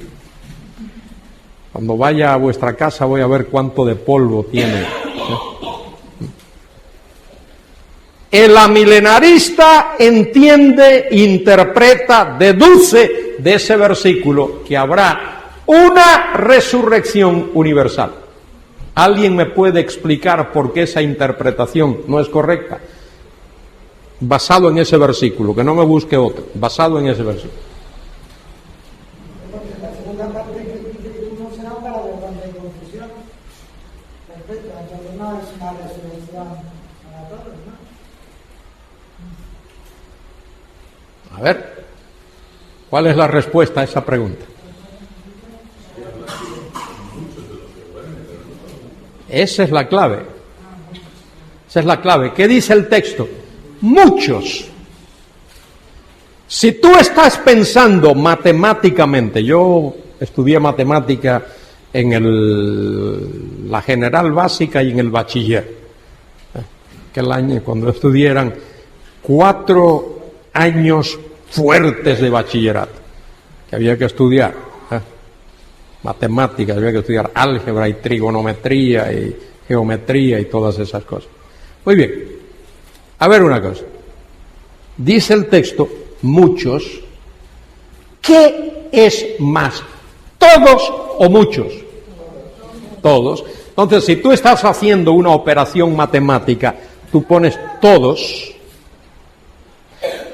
Cuando vaya a vuestra casa voy a ver cuánto de polvo tiene. El amilenarista entiende, interpreta, deduce de ese versículo que habrá una resurrección universal. ¿Alguien me puede explicar por qué esa interpretación no es correcta? Basado en ese versículo, que no me busque otro, basado en ese versículo. La segunda parte que no será para vergüenza y confusión. Perfecto, entonces no es una resurrección para todos, ¿no? A ver, ¿cuál es la respuesta a esa pregunta? Esa es la clave. Esa es la clave. ¿Qué dice el texto? Muchos. Si tú estás pensando matemáticamente, yo estudié matemática en la general básica y en el bachiller. Aquel año, cuando estudié, eran 4 años fuertes de bachillerato, que había que estudiar. Matemáticas, había que estudiar álgebra y trigonometría y geometría y todas esas cosas. Muy bien, a ver una cosa. Dice el texto, muchos. ¿Qué es más? ¿Todos o muchos? Todos. Entonces, si tú estás haciendo una operación matemática, tú pones todos,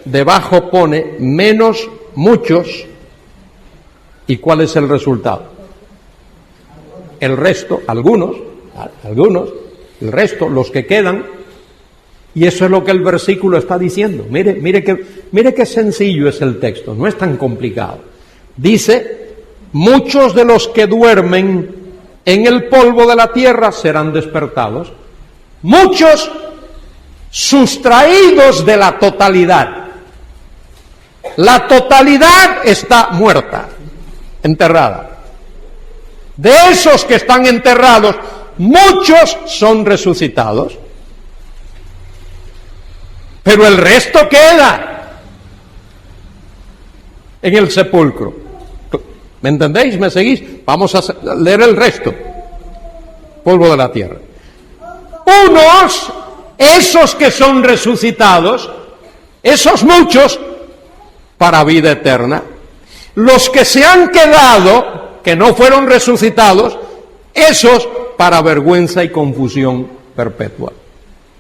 debajo pone menos muchos, ¿y cuál es el resultado? El resto, algunos, el resto, los que quedan, y eso es lo que el versículo está diciendo. Mire qué sencillo es el texto, no es tan complicado. Dice, muchos de los que duermen en el polvo de la tierra serán despertados, muchos sustraídos de la totalidad. La totalidad está muerta, enterrada. De esos que están enterrados, muchos son resucitados, pero el resto queda en el sepulcro. ¿Me entendéis? ¿Me seguís? Vamos a leer el resto. Polvo de la tierra. Unos, esos que son resucitados, esos muchos, para vida eterna. Los que se han quedado, que no fueron resucitados, esos para vergüenza y confusión perpetua.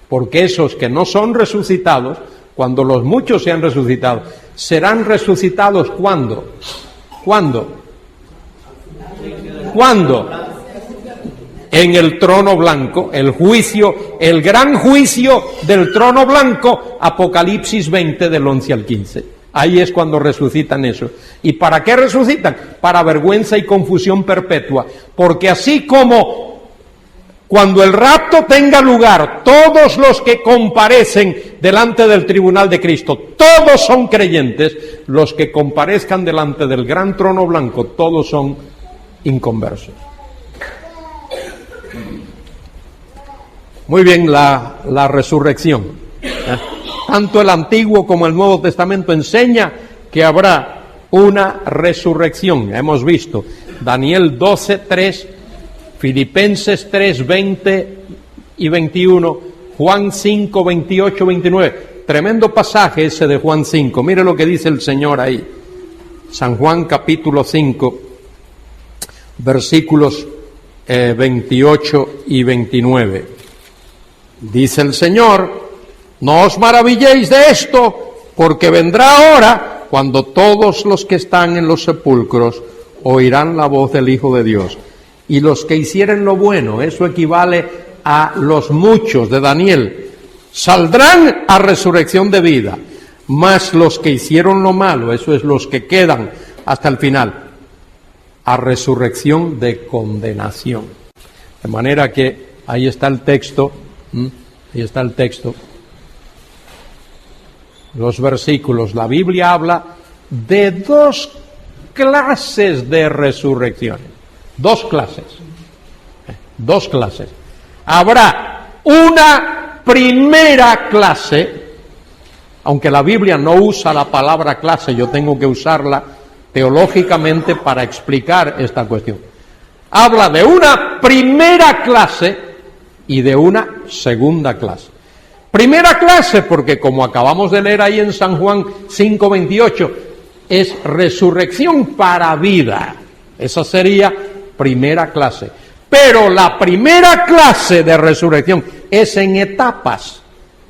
Porque esos que no son resucitados, cuando los muchos sean resucitados, serán resucitados ¿cuándo? ¿Cuándo? ¿Cuándo? En el trono blanco, el juicio, el gran juicio del trono blanco, Apocalipsis 20 del 11 al 15. Ahí es cuando resucitan esos. ¿Y para qué resucitan? Para vergüenza y confusión perpetua. Porque así como cuando el rapto tenga lugar, todos los que comparecen delante del tribunal de Cristo, todos son creyentes, los que comparezcan delante del gran trono blanco, todos son inconversos. Muy bien, la resurrección. Tanto el Antiguo como el Nuevo Testamento enseña que habrá una resurrección. Hemos visto Daniel 12:3, Filipenses 3:20 y 21, Juan 5:28, 29. Tremendo pasaje ese de Juan 5. Mire lo que dice el Señor ahí. San Juan capítulo 5, versículos 28 y 29. Dice el Señor: no os maravilléis de esto, porque vendrá hora cuando todos los que están en los sepulcros oirán la voz del Hijo de Dios. Y los que hicieren lo bueno, eso equivale a los muchos de Daniel, saldrán a resurrección de vida. Mas los que hicieron lo malo, eso es los que quedan hasta el final, a resurrección de condenación. De manera que ahí está el texto, ahí está el texto. Los versículos, la Biblia habla de 2 clases de resurrecciones. 2 clases. 2 clases. Habrá una primera clase, aunque la Biblia no usa la palabra clase, yo tengo que usarla teológicamente para explicar esta cuestión. Habla de una primera clase y de una segunda clase. Primera clase porque, como acabamos de leer ahí en San Juan 5:28, es resurrección para vida. Esa sería primera clase. Pero la primera clase de resurrección es en etapas.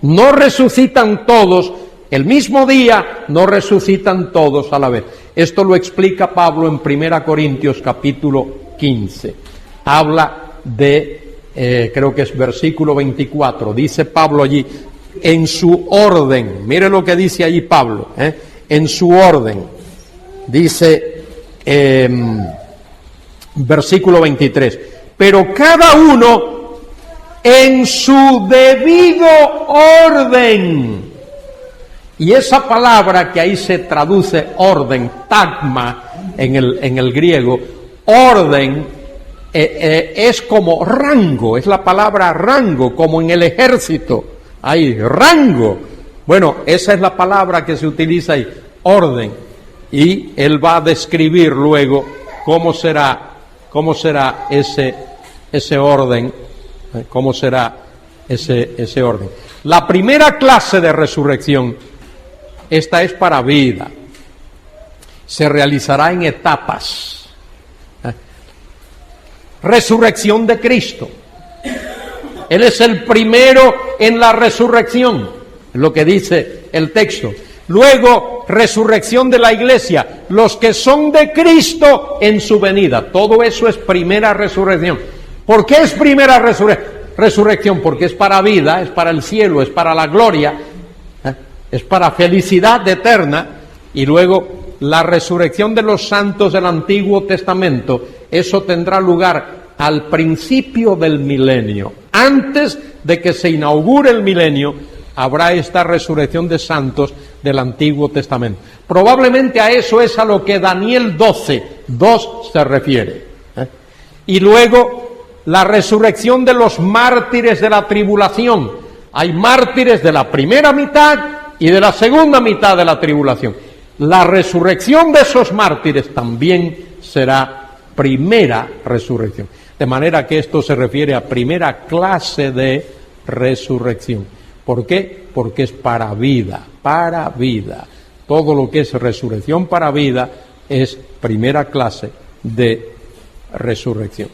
No resucitan todos el mismo día, no resucitan todos a la vez. Esto lo explica Pablo en 1 Corintios capítulo 15. Habla de, creo que es versículo 24. Dice Pablo allí, en su orden. Mire lo que dice allí Pablo, en su orden. Dice, versículo 23. Pero cada uno en su debido orden. Y esa palabra que ahí se traduce orden, tagma en el griego, orden es como rango, es la palabra rango, como en el ejército, hay rango. Bueno, esa es la palabra que se utiliza ahí, orden. Y él va a describir luego cómo será ese orden, cómo será ese orden. La primera clase de resurrección, esta es para vida, se realizará en etapas. Resurrección de Cristo. Él es el primero en la resurrección, es lo que dice el texto. Luego, resurrección de la iglesia, los que son de Cristo en su venida. Todo eso es primera resurrección. ¿Por qué es primera resurrección? Porque es para vida, es para el cielo, es para la gloria, es para felicidad eterna. Y luego, la resurrección de los santos del Antiguo Testamento, eso tendrá lugar al principio del milenio. Antes de que se inaugure el milenio, habrá esta resurrección de santos del Antiguo Testamento. Probablemente a eso es a lo que Daniel 12:2 se refiere. Y luego la resurrección de los mártires de la tribulación. Hay mártires de la primera mitad y de la segunda mitad de la tribulación. La resurrección de esos mártires también será primera resurrección. De manera que esto se refiere a primera clase de resurrección. ¿Por qué? Porque es para vida, para vida. Todo lo que es resurrección para vida es primera clase de resurrección.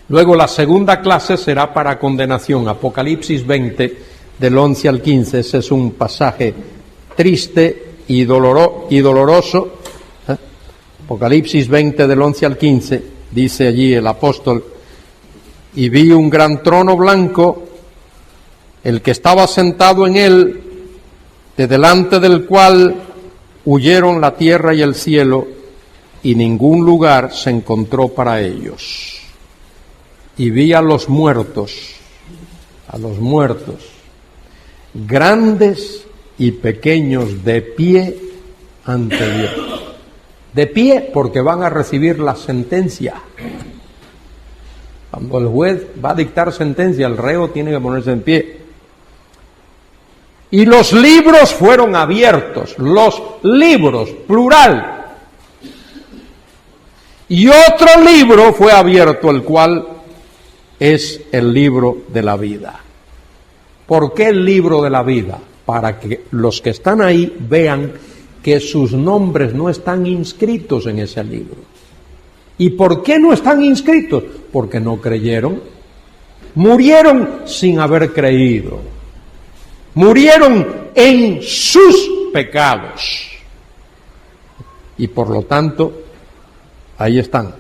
Luego la segunda clase será para condenación. Apocalipsis 20, del 11 al 15. Ese es un pasaje triste y doloroso. Apocalipsis 20, del 11 al 15, dice allí el apóstol: y vi un gran trono blanco, el que estaba sentado en él, de delante del cual huyeron la tierra y el cielo, y ningún lugar se encontró para ellos. Y vi a los muertos, grandes y pequeños, de pie ante Dios. De pie porque van a recibir la sentencia. Cuando el juez va a dictar sentencia, el reo tiene que ponerse en pie. Y los libros fueron abiertos, los libros, plural. Y otro libro fue abierto, el cual es el libro de la vida. ¿Por qué el libro de la vida? Para que los que están ahí vean que sus nombres no están inscritos en ese libro. ¿Y por qué no están inscritos? Porque no creyeron. Murieron sin haber creído. Murieron en sus pecados. Y por lo tanto, ahí están.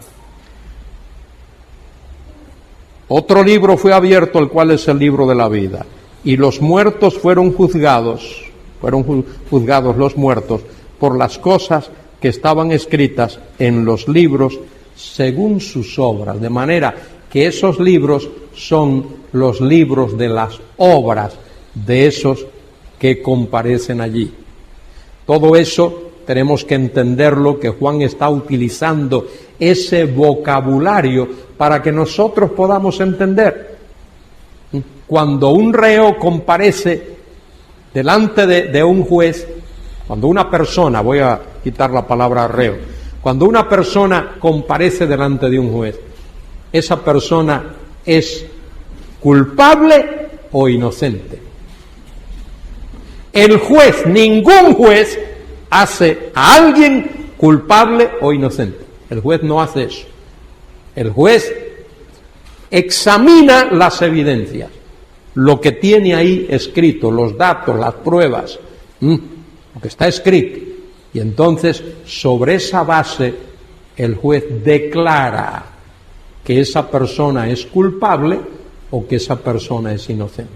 Otro libro fue abierto, el cual es el libro de la vida. Y los muertos fueron juzgados los muertos por las cosas que estaban escritas en los libros según sus obras. De manera que esos libros son los libros de las obras de esos que comparecen allí. Todo eso tenemos que entenderlo, que Juan está utilizando ese vocabulario para que nosotros podamos entender. Cuando un reo comparece delante de un juez, cuando una persona, voy a quitar la palabra reo, cuando una persona comparece delante de un juez, esa persona es culpable o inocente. El juez, ningún juez hace a alguien culpable o inocente. El juez no hace eso. El juez examina las evidencias, lo que tiene ahí escrito, los datos, las pruebas, lo que está escrito. Y entonces, sobre esa base, el juez declara que esa persona es culpable o que esa persona es inocente.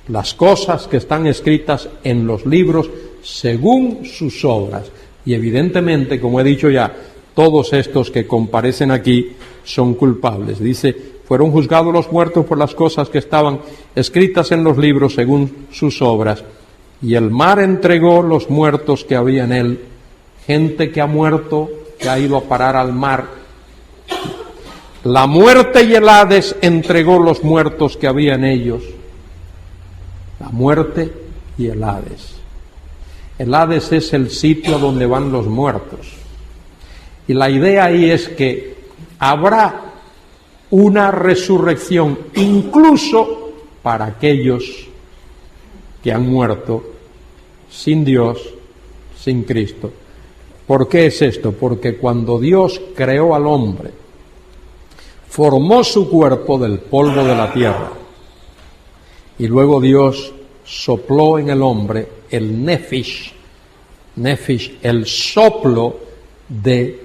Las cosas que están escritas en los libros según sus obras. Y evidentemente, como he dicho ya, todos estos que comparecen aquí son culpables. Dice, fueron juzgados los muertos por las cosas que estaban escritas en los libros según sus obras. Y el mar entregó los muertos que había en él. Gente que ha muerto, que ha ido a parar al mar. La muerte y el Hades entregó los muertos que había en ellos. La muerte y el Hades. El Hades es el sitio donde van los muertos. Y la idea ahí es que habrá una resurrección incluso para aquellos que han muerto sin Dios, sin Cristo. ¿Por qué es esto? Porque cuando Dios creó al hombre, formó su cuerpo del polvo de la tierra, y luego Dios sopló en el hombre el nefish, el soplo de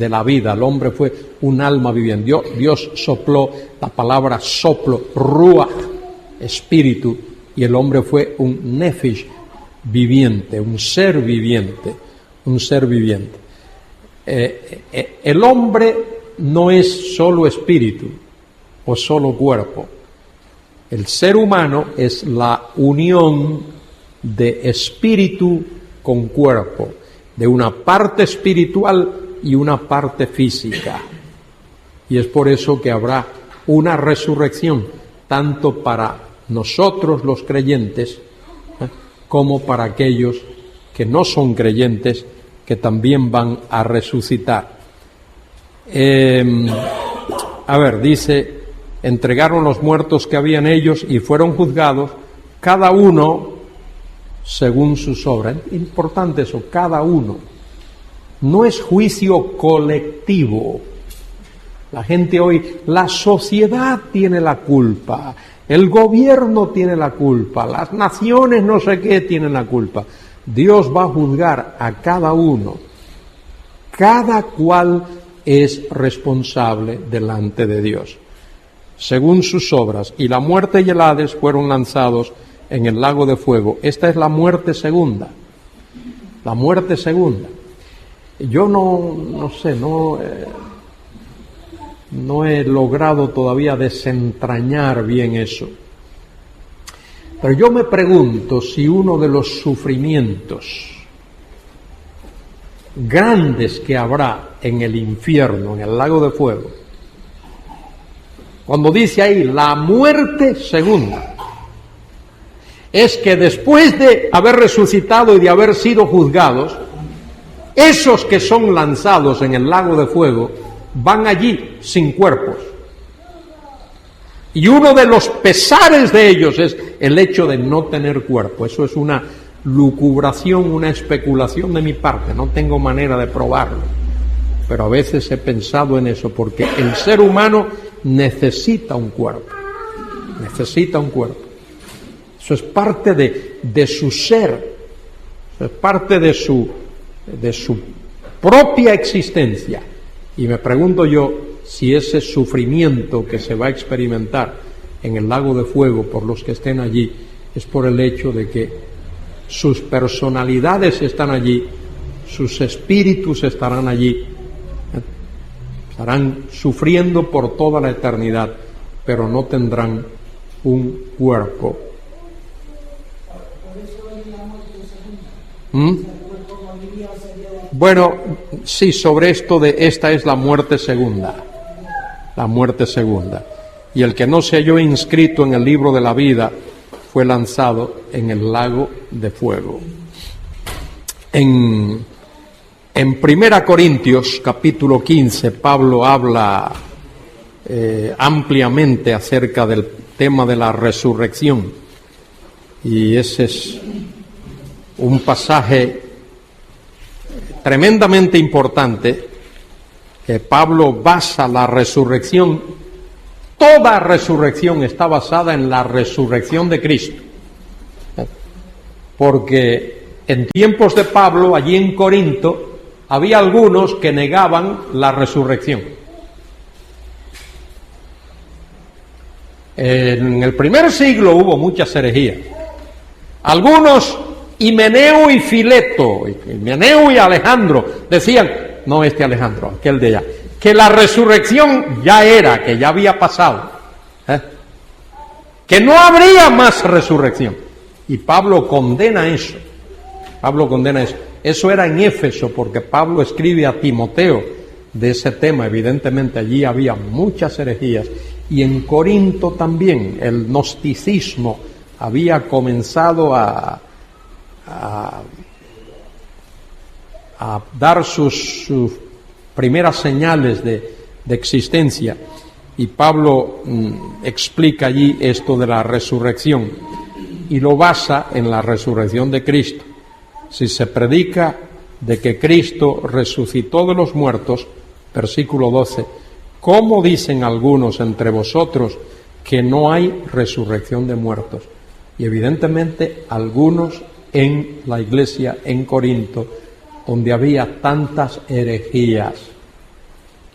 la vida. El hombre fue un alma viviente. Dios sopló, la palabra soplo, ruach, espíritu, y el hombre fue un nefish viviente, un ser viviente. El hombre no es solo espíritu o solo cuerpo. El ser humano es la unión de espíritu con cuerpo, de una parte espiritual y una parte física. Y es por eso que habrá una resurrección, tanto para nosotros los creyentes, como para aquellos que no son creyentes, que también van a resucitar. Dice, entregaron los muertos que había en ellos y fueron juzgados, cada uno según sus obras. Importante eso, cada uno. No es juicio colectivo. La gente hoy, la sociedad tiene la culpa, el gobierno tiene la culpa, las naciones no sé qué tienen la culpa. Dios va a juzgar a cada uno. Cada cual es responsable delante de Dios, según sus obras. Y la muerte y el Hades fueron lanzados en el lago de fuego. Esta es la muerte segunda. La muerte segunda. Yo no he logrado todavía desentrañar bien eso. Pero yo me pregunto si uno de los sufrimientos grandes que habrá en el infierno, en el lago de fuego, cuando dice ahí la muerte segunda, es que después de haber resucitado y de haber sido juzgados, esos que son lanzados en el lago de fuego van allí sin cuerpos. Y uno de los pesares de ellos es el hecho de no tener cuerpo. Eso es una lucubración, una especulación de mi parte. No tengo manera de probarlo. Pero a veces he pensado en eso, porque el ser humano necesita un cuerpo. Necesita un cuerpo. Eso es parte de su ser. Eso es parte de su propia existencia. Y me pregunto yo si ese sufrimiento que se va a experimentar en el lago de fuego por los que estén allí es por el hecho de que sus personalidades están allí, sus espíritus estarán allí, estarán sufriendo por toda la eternidad, pero no tendrán un cuerpo. Bueno, sí, sobre esto de esta es la muerte segunda. La muerte segunda. Y el que no se halló inscrito en el libro de la vida fue lanzado en el lago de fuego. En 1 Corintios capítulo 15, Pablo habla ampliamente acerca del tema de la resurrección. Y ese es un pasaje tremendamente importante, que Pablo basa la resurrección. Toda resurrección está basada en la resurrección de Cristo. Porque en tiempos de Pablo, allí en Corinto, había algunos que negaban la resurrección. En el primer siglo hubo muchas herejías. Algunos, Himeneo y Fileto, Himeneo y Alejandro, decían, no este Alejandro, aquel de allá, que la resurrección ya era, que ya había pasado, que no habría más resurrección. Y Pablo condena eso. Pablo condena eso. Eso era en Éfeso, porque Pablo escribe a Timoteo de ese tema. Evidentemente allí había muchas herejías. Y en Corinto también el gnosticismo había comenzado a dar sus primeras señales de existencia. Y Pablo explica allí esto de la resurrección y lo basa en la resurrección de Cristo. Si se predica de que Cristo resucitó de los muertos, versículo 12, ¿cómo dicen algunos entre vosotros que no hay resurrección de muertos? Y evidentemente algunos en la iglesia en Corinto, donde había tantas herejías,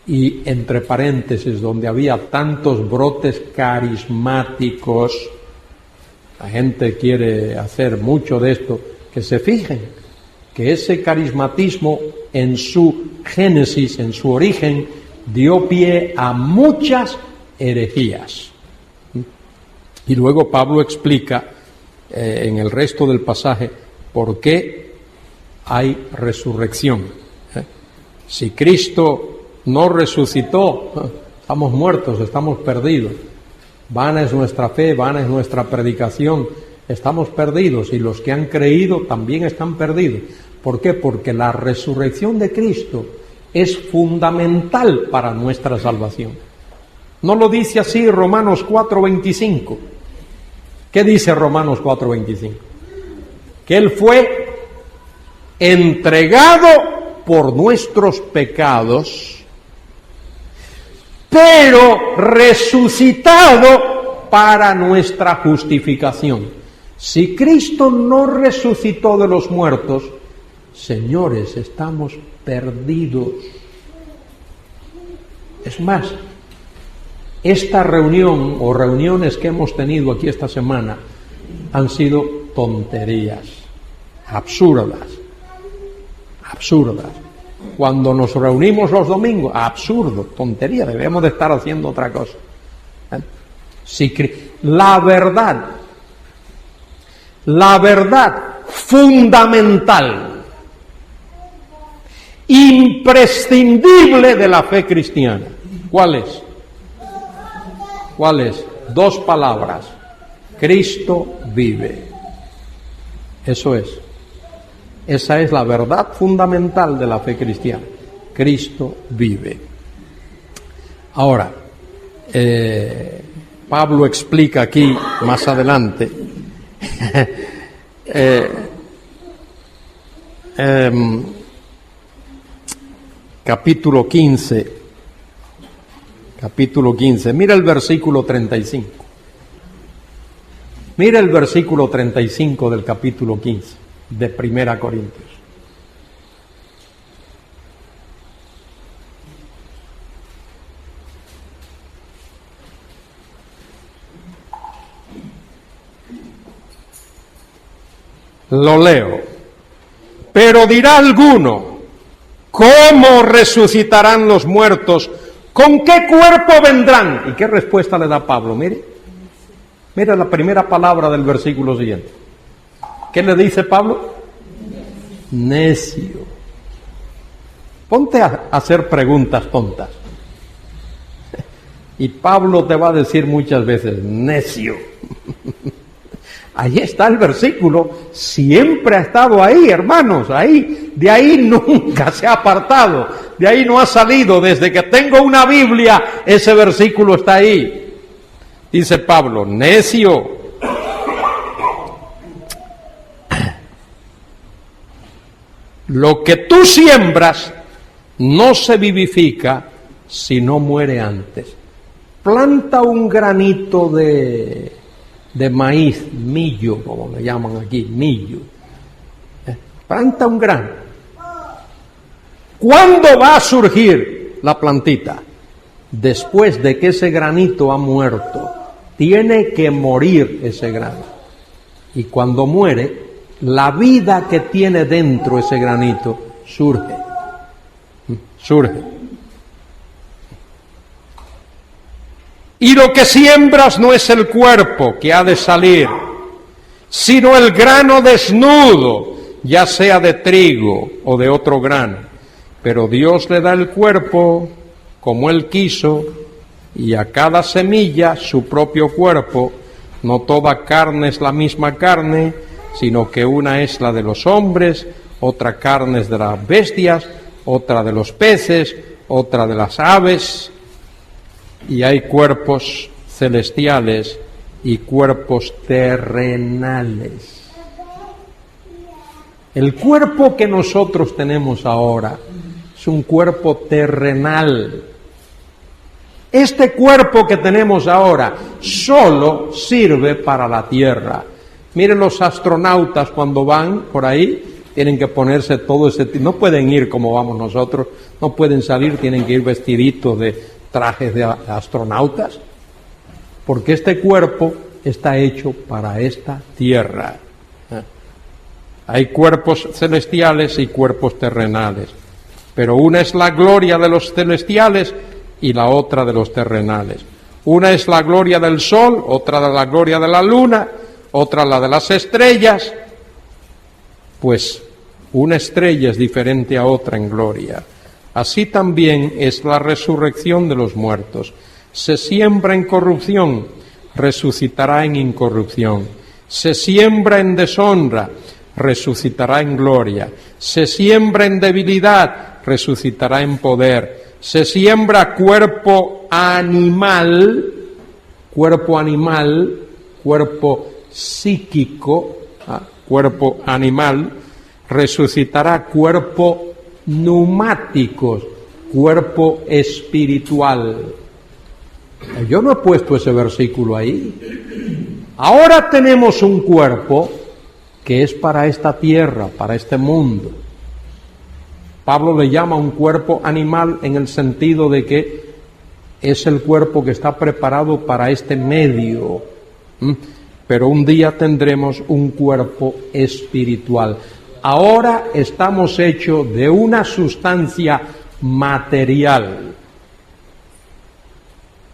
y entre paréntesis, donde había tantos brotes carismáticos, la gente quiere hacer mucho de esto, que se fijen que ese carismatismo en su génesis, en su origen, dio pie a muchas herejías. Y luego Pablo explica en el resto del pasaje por qué hay resurrección. Si Cristo no resucitó, estamos muertos, estamos perdidos. Vana es nuestra fe, vana es nuestra predicación, estamos perdidos, y los que han creído también están perdidos. ¿Por qué? Porque la resurrección de Cristo es fundamental para nuestra salvación. ¿No lo dice así Romanos 4:25? ¿Qué dice Romanos 4:25? Que Él fue entregado por nuestros pecados, pero resucitado para nuestra justificación. Si Cristo no resucitó de los muertos, señores, estamos perdidos. Es más, esta reunión o reuniones que hemos tenido aquí esta semana han sido tonterías, absurdas. Cuando nos reunimos los domingos, absurdo, tontería, debemos de estar haciendo otra cosa. Si la verdad fundamental, imprescindible de la fe cristiana, ¿cuál es? ¿Cuál es? 2 palabras: Cristo vive. Eso es. Esa es la verdad fundamental de la fe cristiana. Cristo vive. Ahora, Pablo explica aquí más adelante capítulo 15. Mira el versículo 35. Mira el versículo 35 del capítulo 15 de 1 Corintios. Lo leo. Pero dirá alguno, ¿cómo resucitarán los muertos? ¿Con qué cuerpo vendrán? ¿Y qué respuesta le da Pablo? Mira la primera palabra del versículo siguiente. ¿Qué le dice Pablo? Necio. Ponte a hacer preguntas tontas. Y Pablo te va a decir muchas veces, necio. Ahí está el versículo, siempre ha estado ahí, hermanos, ahí, de ahí nunca se ha apartado, de ahí no ha salido, desde que tengo una Biblia, ese versículo está ahí. Dice Pablo, necio. Lo que tú siembras no se vivifica si no muere antes. Planta un granito de maíz, millo, como le llaman aquí, millo. Planta un grano. ¿Cuándo va a surgir la plantita? Después de que ese granito ha muerto. Tiene que morir ese grano. Y cuando muere, la vida que tiene dentro ese granito surge. Surge. Y lo que siembras no es el cuerpo que ha de salir, sino el grano desnudo, ya sea de trigo o de otro grano. Pero Dios le da el cuerpo como Él quiso, y a cada semilla su propio cuerpo. No toda carne es la misma carne, sino que una es la de los hombres, otra carne es de las bestias, otra de los peces, otra de las aves. Y hay cuerpos celestiales y cuerpos terrenales. El cuerpo que nosotros tenemos ahora es un cuerpo terrenal. Este cuerpo que tenemos ahora solo sirve para la tierra. Miren los astronautas cuando van por ahí, tienen que ponerse todo ese... No pueden ir como vamos nosotros, no pueden salir, tienen que ir vestiditos de trajes de astronautas, porque este cuerpo está hecho para esta tierra. Hay cuerpos celestiales y cuerpos terrenales, pero una es la gloria de los celestiales y la otra de los terrenales. Una es la gloria del sol, otra de la gloria de la luna, otra la de las estrellas. Pues una estrella es diferente a otra en gloria. Así también es la resurrección de los muertos. Se siembra en corrupción, resucitará en incorrupción. Se siembra en deshonra, resucitará en gloria. Se siembra en debilidad, resucitará en poder. Se siembra cuerpo animal, cuerpo psíquico, cuerpo animal, resucitará cuerpo neumáticos, cuerpo espiritual. Yo no he puesto ese versículo ahí. Ahora tenemos un cuerpo que es para esta tierra, para este mundo. Pablo le llama un cuerpo animal en el sentido de que es el cuerpo que está preparado para este medio. Pero un día tendremos un cuerpo espiritual. Ahora estamos hechos de una sustancia material.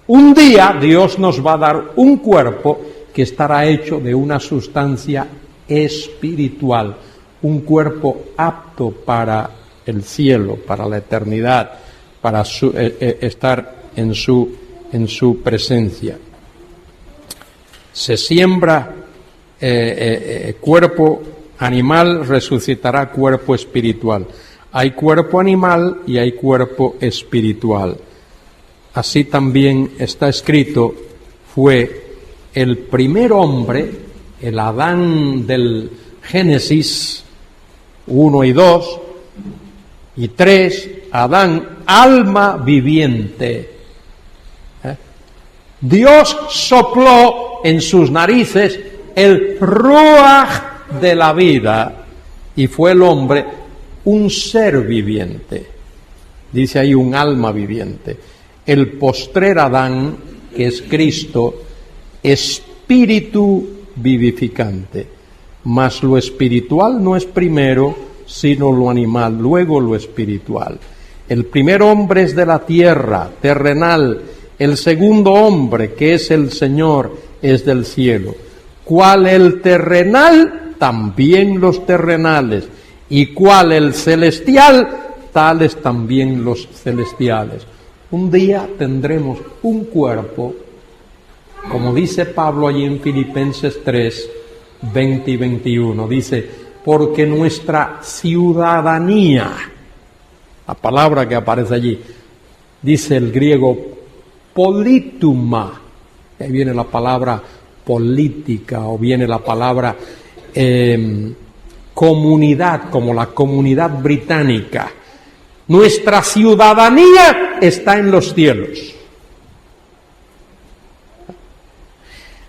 Un día Dios nos va a dar un cuerpo que estará hecho de una sustancia espiritual, un cuerpo apto para el cielo, para la eternidad, para estar en su presencia. Se siembra cuerpo animal, resucitará cuerpo espiritual. Hay cuerpo animal y hay cuerpo espiritual. Así también está escrito, fue el primer hombre, el Adán del Génesis 1 y 2 y 3, Adán, alma viviente. Dios sopló en sus narices el ruaj de la vida y fue el hombre un ser viviente. Dice ahí un alma viviente. El postrer Adán, que es Cristo, espíritu vivificante. Mas lo espiritual no es primero, sino lo animal, luego lo espiritual. El primer hombre es de la tierra, terrenal. El segundo hombre, que es el Señor, es del cielo. Cual el terrenal, también los terrenales. Y cual el celestial, tales también los celestiales. Un día tendremos un cuerpo, como dice Pablo allí en Filipenses 3, 20 y 21, dice, porque nuestra ciudadanía, la palabra que aparece allí, dice el griego polituma, ahí viene la palabra política, o viene la palabra comunidad, como la comunidad británica. Nuestra ciudadanía está en los cielos.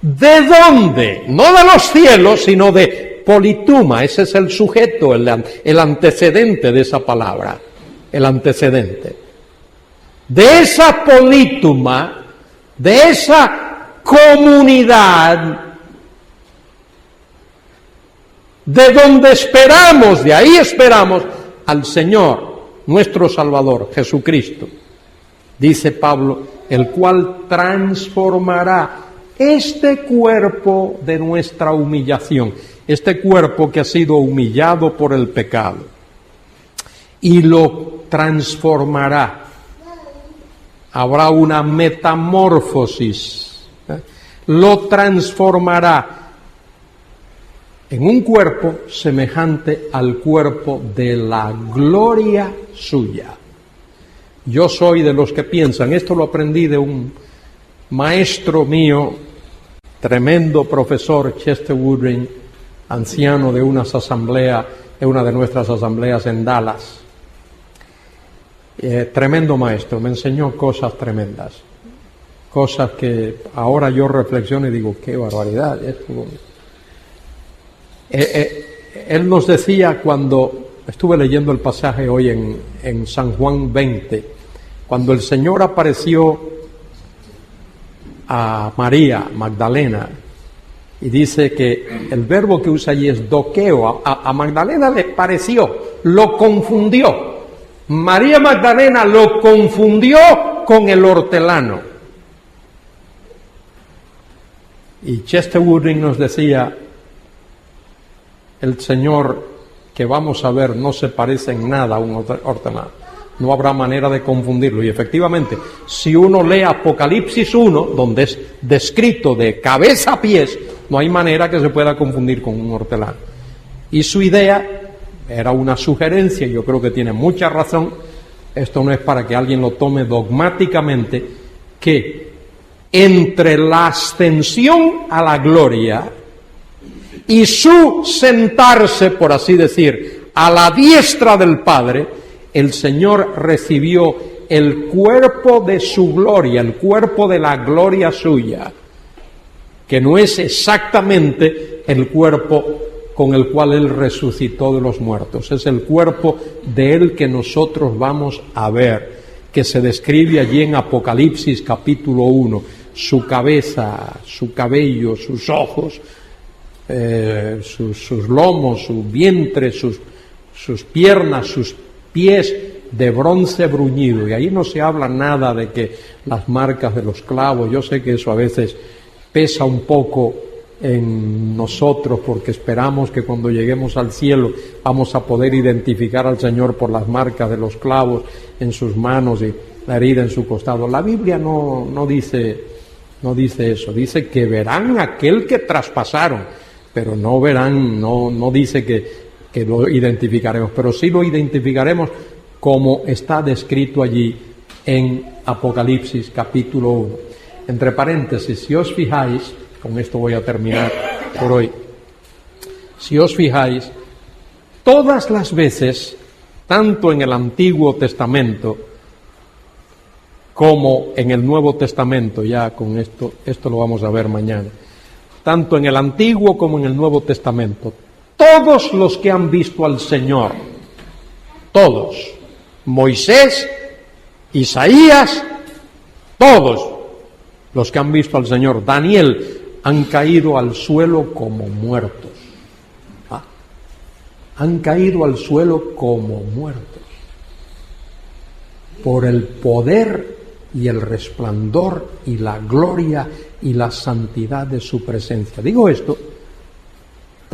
¿De dónde? No de los cielos, sino de polituma. Ese es el sujeto, el antecedente de esa palabra. El antecedente. De esa polituma, de esa comunidad, de donde esperamos, de ahí esperamos al Señor, nuestro Salvador, Jesucristo. Dice Pablo, el cual transformará este cuerpo de nuestra humillación, este cuerpo que ha sido humillado por el pecado, y lo transformará. Habrá una metamorfosis, lo transformará en un cuerpo semejante al cuerpo de la gloria suya. Yo soy de los que piensan, esto lo aprendí de un maestro mío, tremendo profesor, Chester Woodring, anciano de una de nuestras asambleas en Dallas. Tremendo maestro, me enseñó cosas tremendas, cosas que ahora yo reflexiono y digo, qué barbaridad. Él nos decía, cuando estuve leyendo el pasaje hoy en San Juan 20, cuando el Señor apareció a María Magdalena, y dice que el verbo que usa allí es doqueo. A Magdalena le pareció, lo confundió. María Magdalena lo confundió con el hortelano. Y Chester Woodring nos decía, el Señor que vamos a ver no se parece en nada a un hortelano. No habrá manera de confundirlo. Y efectivamente, si uno lee Apocalipsis 1, donde es descrito de cabeza a pies, no hay manera que se pueda confundir con un hortelano. Y su idea era una sugerencia, yo creo que tiene mucha razón, esto no es para que alguien lo tome dogmáticamente, que entre la ascensión a la gloria y su sentarse, por así decir, a la diestra del Padre, el Señor recibió el cuerpo de su gloria, el cuerpo de la gloria suya, que no es exactamente el cuerpo con el cual Él resucitó de los muertos. Es el cuerpo de Él que nosotros vamos a ver, que se describe allí en Apocalipsis capítulo 1, su cabeza, su cabello, sus ojos, sus lomos, su vientre, sus piernas, sus pies de bronce bruñido. Y ahí no se habla nada de que las marcas de los clavos, yo sé que eso a veces pesa un poco en nosotros, porque esperamos que cuando lleguemos al cielo vamos a poder identificar al Señor por las marcas de los clavos en sus manos y la herida en su costado. La Biblia no dice eso, dice que verán aquel que traspasaron, pero no verán, no dice que lo identificaremos, pero sí lo identificaremos como está descrito allí en Apocalipsis capítulo 1. Entre paréntesis, si os fijáis, con esto voy a terminar por hoy. Si os fijáis, todas las veces, tanto en el Antiguo Testamento como en el Nuevo Testamento, ya con esto lo vamos a ver mañana, tanto en el Antiguo como en el Nuevo Testamento, todos los que han visto al Señor, todos, Moisés, Isaías, todos los que han visto al Señor, Daniel, han caído al suelo como muertos. Han caído al suelo como muertos por el poder y el resplandor y la gloria y la santidad de su presencia. Digo esto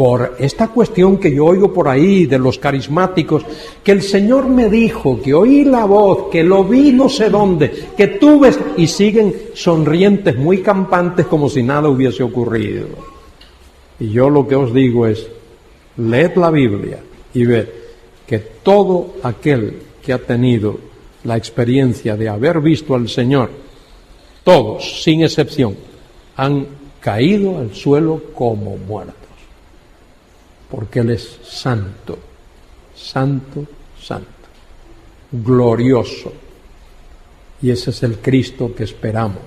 por esta cuestión que yo oigo por ahí de los carismáticos, que el Señor me dijo, que oí la voz, que lo vi no sé dónde, que tuve, y siguen sonrientes, muy campantes, como si nada hubiese ocurrido. Y yo lo que os digo es, leed la Biblia y ved que todo aquel que ha tenido la experiencia de haber visto al Señor, todos, sin excepción, han caído al suelo como muertos. Porque Él es santo, santo, santo, glorioso. Y ese es el Cristo que esperamos.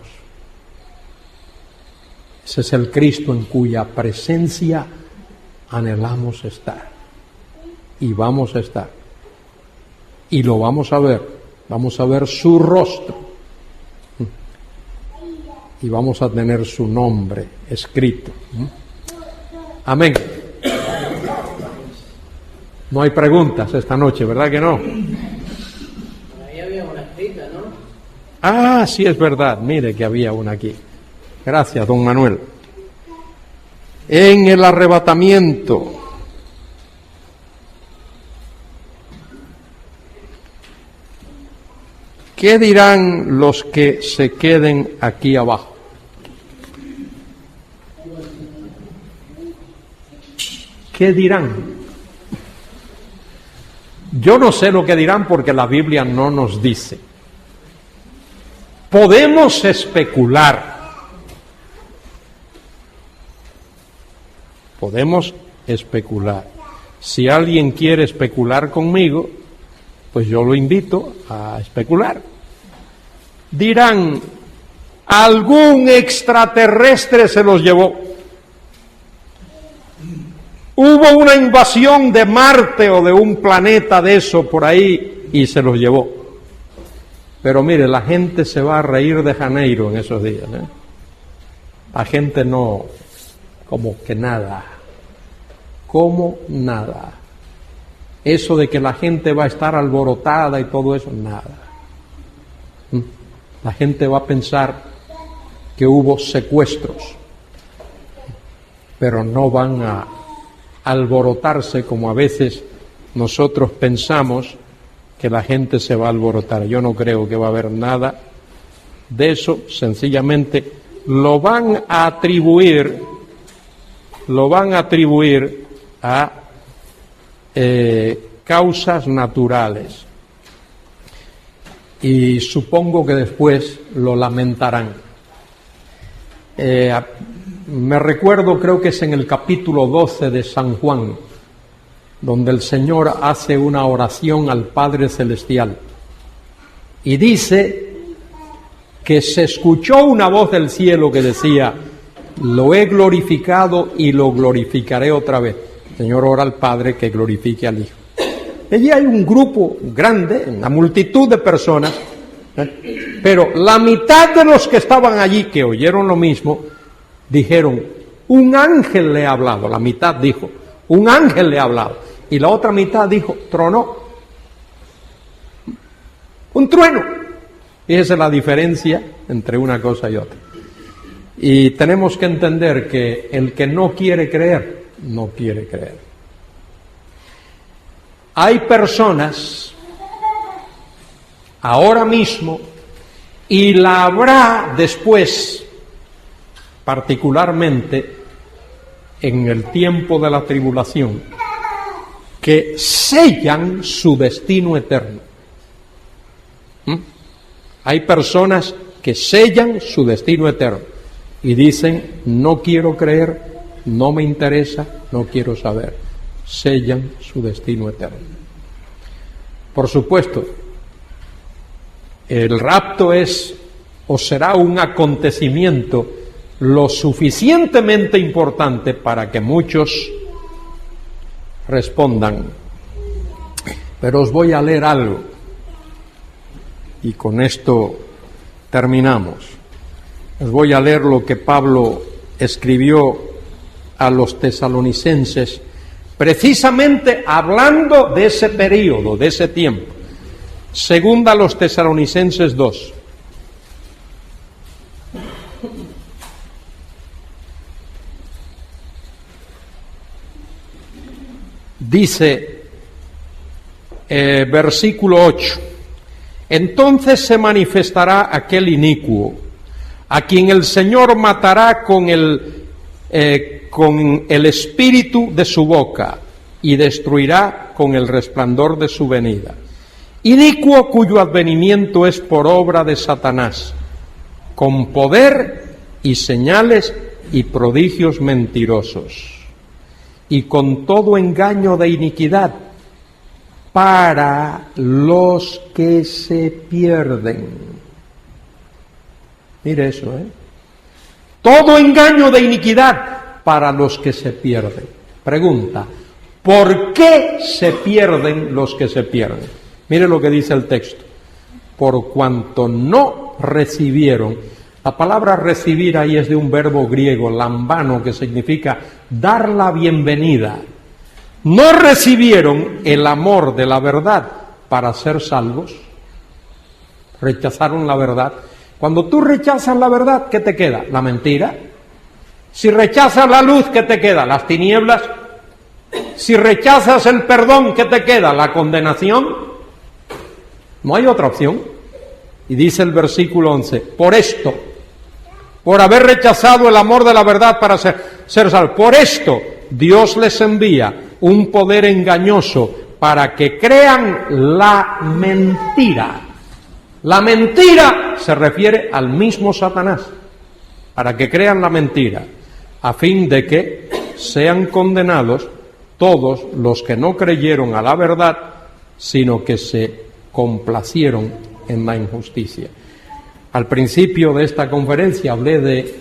Ese es el Cristo en cuya presencia anhelamos estar. Y vamos a estar. Y lo vamos a ver su rostro. Y vamos a tener su nombre escrito. Amén. No hay preguntas esta noche, ¿verdad que no? Ahí había una escrita, ¿no? Ah, sí, es verdad. Mire que había una aquí. Gracias, don Manuel. En el arrebatamiento, ¿qué dirán los que se queden aquí abajo? ¿Qué dirán? Yo no sé lo que dirán porque la Biblia no nos dice. Podemos especular. Podemos especular. Si alguien quiere especular conmigo, pues yo lo invito a especular. Dirán, algún extraterrestre se los llevó. Hubo una invasión de Marte o de un planeta de eso por ahí y se los llevó. Pero mire, la gente se va a reír de Janeiro en esos días, ¿eh? La gente no, como que nada, como nada. Eso de que la gente va a estar alborotada y todo eso, nada. La gente va a pensar que hubo secuestros, pero no van a alborotarse como a veces nosotros pensamos que la gente se va a alborotar. Yo no creo que va a haber nada de eso, sencillamente lo van a atribuir a causas naturales y supongo que después lo lamentarán. Me recuerdo, creo que es en el capítulo 12 de San Juan, donde el Señor hace una oración al Padre Celestial y dice que se escuchó una voz del cielo que decía, lo he glorificado y lo glorificaré otra vez. El Señor ora al Padre que glorifique al Hijo. Allí hay un grupo grande, una multitud de personas, pero la mitad de los que estaban allí, que oyeron lo mismo, dijeron, un ángel le ha hablado. La mitad dijo, un ángel le ha hablado. Y la otra mitad dijo, tronó. Un trueno. Fíjese la diferencia entre una cosa y otra. Y tenemos que entender que el que no quiere creer, no quiere creer. Hay personas ahora mismo, y la habrá después, particularmente en el tiempo de la tribulación, que sellan su destino eterno. Hay personas que sellan su destino eterno y dicen, no quiero creer, no me interesa, no quiero saber. Sellan su destino eterno. Por supuesto, el rapto es o será un acontecimiento lo suficientemente importante para que muchos respondan. Pero os voy a leer algo y con esto terminamos. Os voy a leer lo que Pablo escribió a los tesalonicenses, precisamente hablando de ese periodo, de ese tiempo. Segunda a los Tesalonicenses 2. Dice, versículo 8, entonces se manifestará aquel inicuo, a quien el Señor matará con el espíritu de su boca y destruirá con el resplandor de su venida. Inicuo cuyo advenimiento es por obra de Satanás, con poder y señales y prodigios mentirosos, y con todo engaño de iniquidad para los que se pierden. Mire eso, todo engaño de iniquidad para los que se pierden. Pregunta, ¿por qué se pierden los que se pierden? Mire lo que dice el texto. Por cuanto no recibieron. La palabra recibir ahí es de un verbo griego, lambano, que significa dar la bienvenida. No recibieron el amor de la verdad para ser salvos. Rechazaron la verdad. Cuando tú rechazas la verdad, ¿qué te queda? La mentira. Si rechazas la luz, ¿qué te queda? Las tinieblas. Si rechazas el perdón, ¿qué te queda? La condenación. No hay otra opción. Y dice el versículo 11, por esto, por haber rechazado el amor de la verdad para ser salvos, por esto Dios les envía un poder engañoso para que crean la mentira. La mentira se refiere al mismo Satanás, para que crean la mentira, a fin de que sean condenados todos los que no creyeron a la verdad, sino que se complacieron en la injusticia. Al principio de esta conferencia hablé de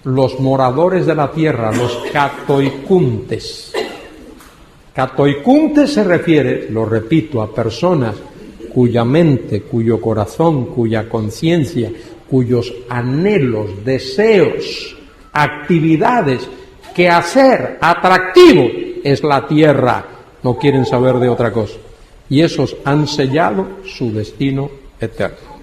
los moradores de la tierra, los catoicuntes. Catoicuntes se refiere, lo repito, a personas cuya mente, cuyo corazón, cuya conciencia, cuyos anhelos, deseos, actividades, quehacer atractivo es la tierra, no quieren saber de otra cosa. Y esos han sellado su destino eterno.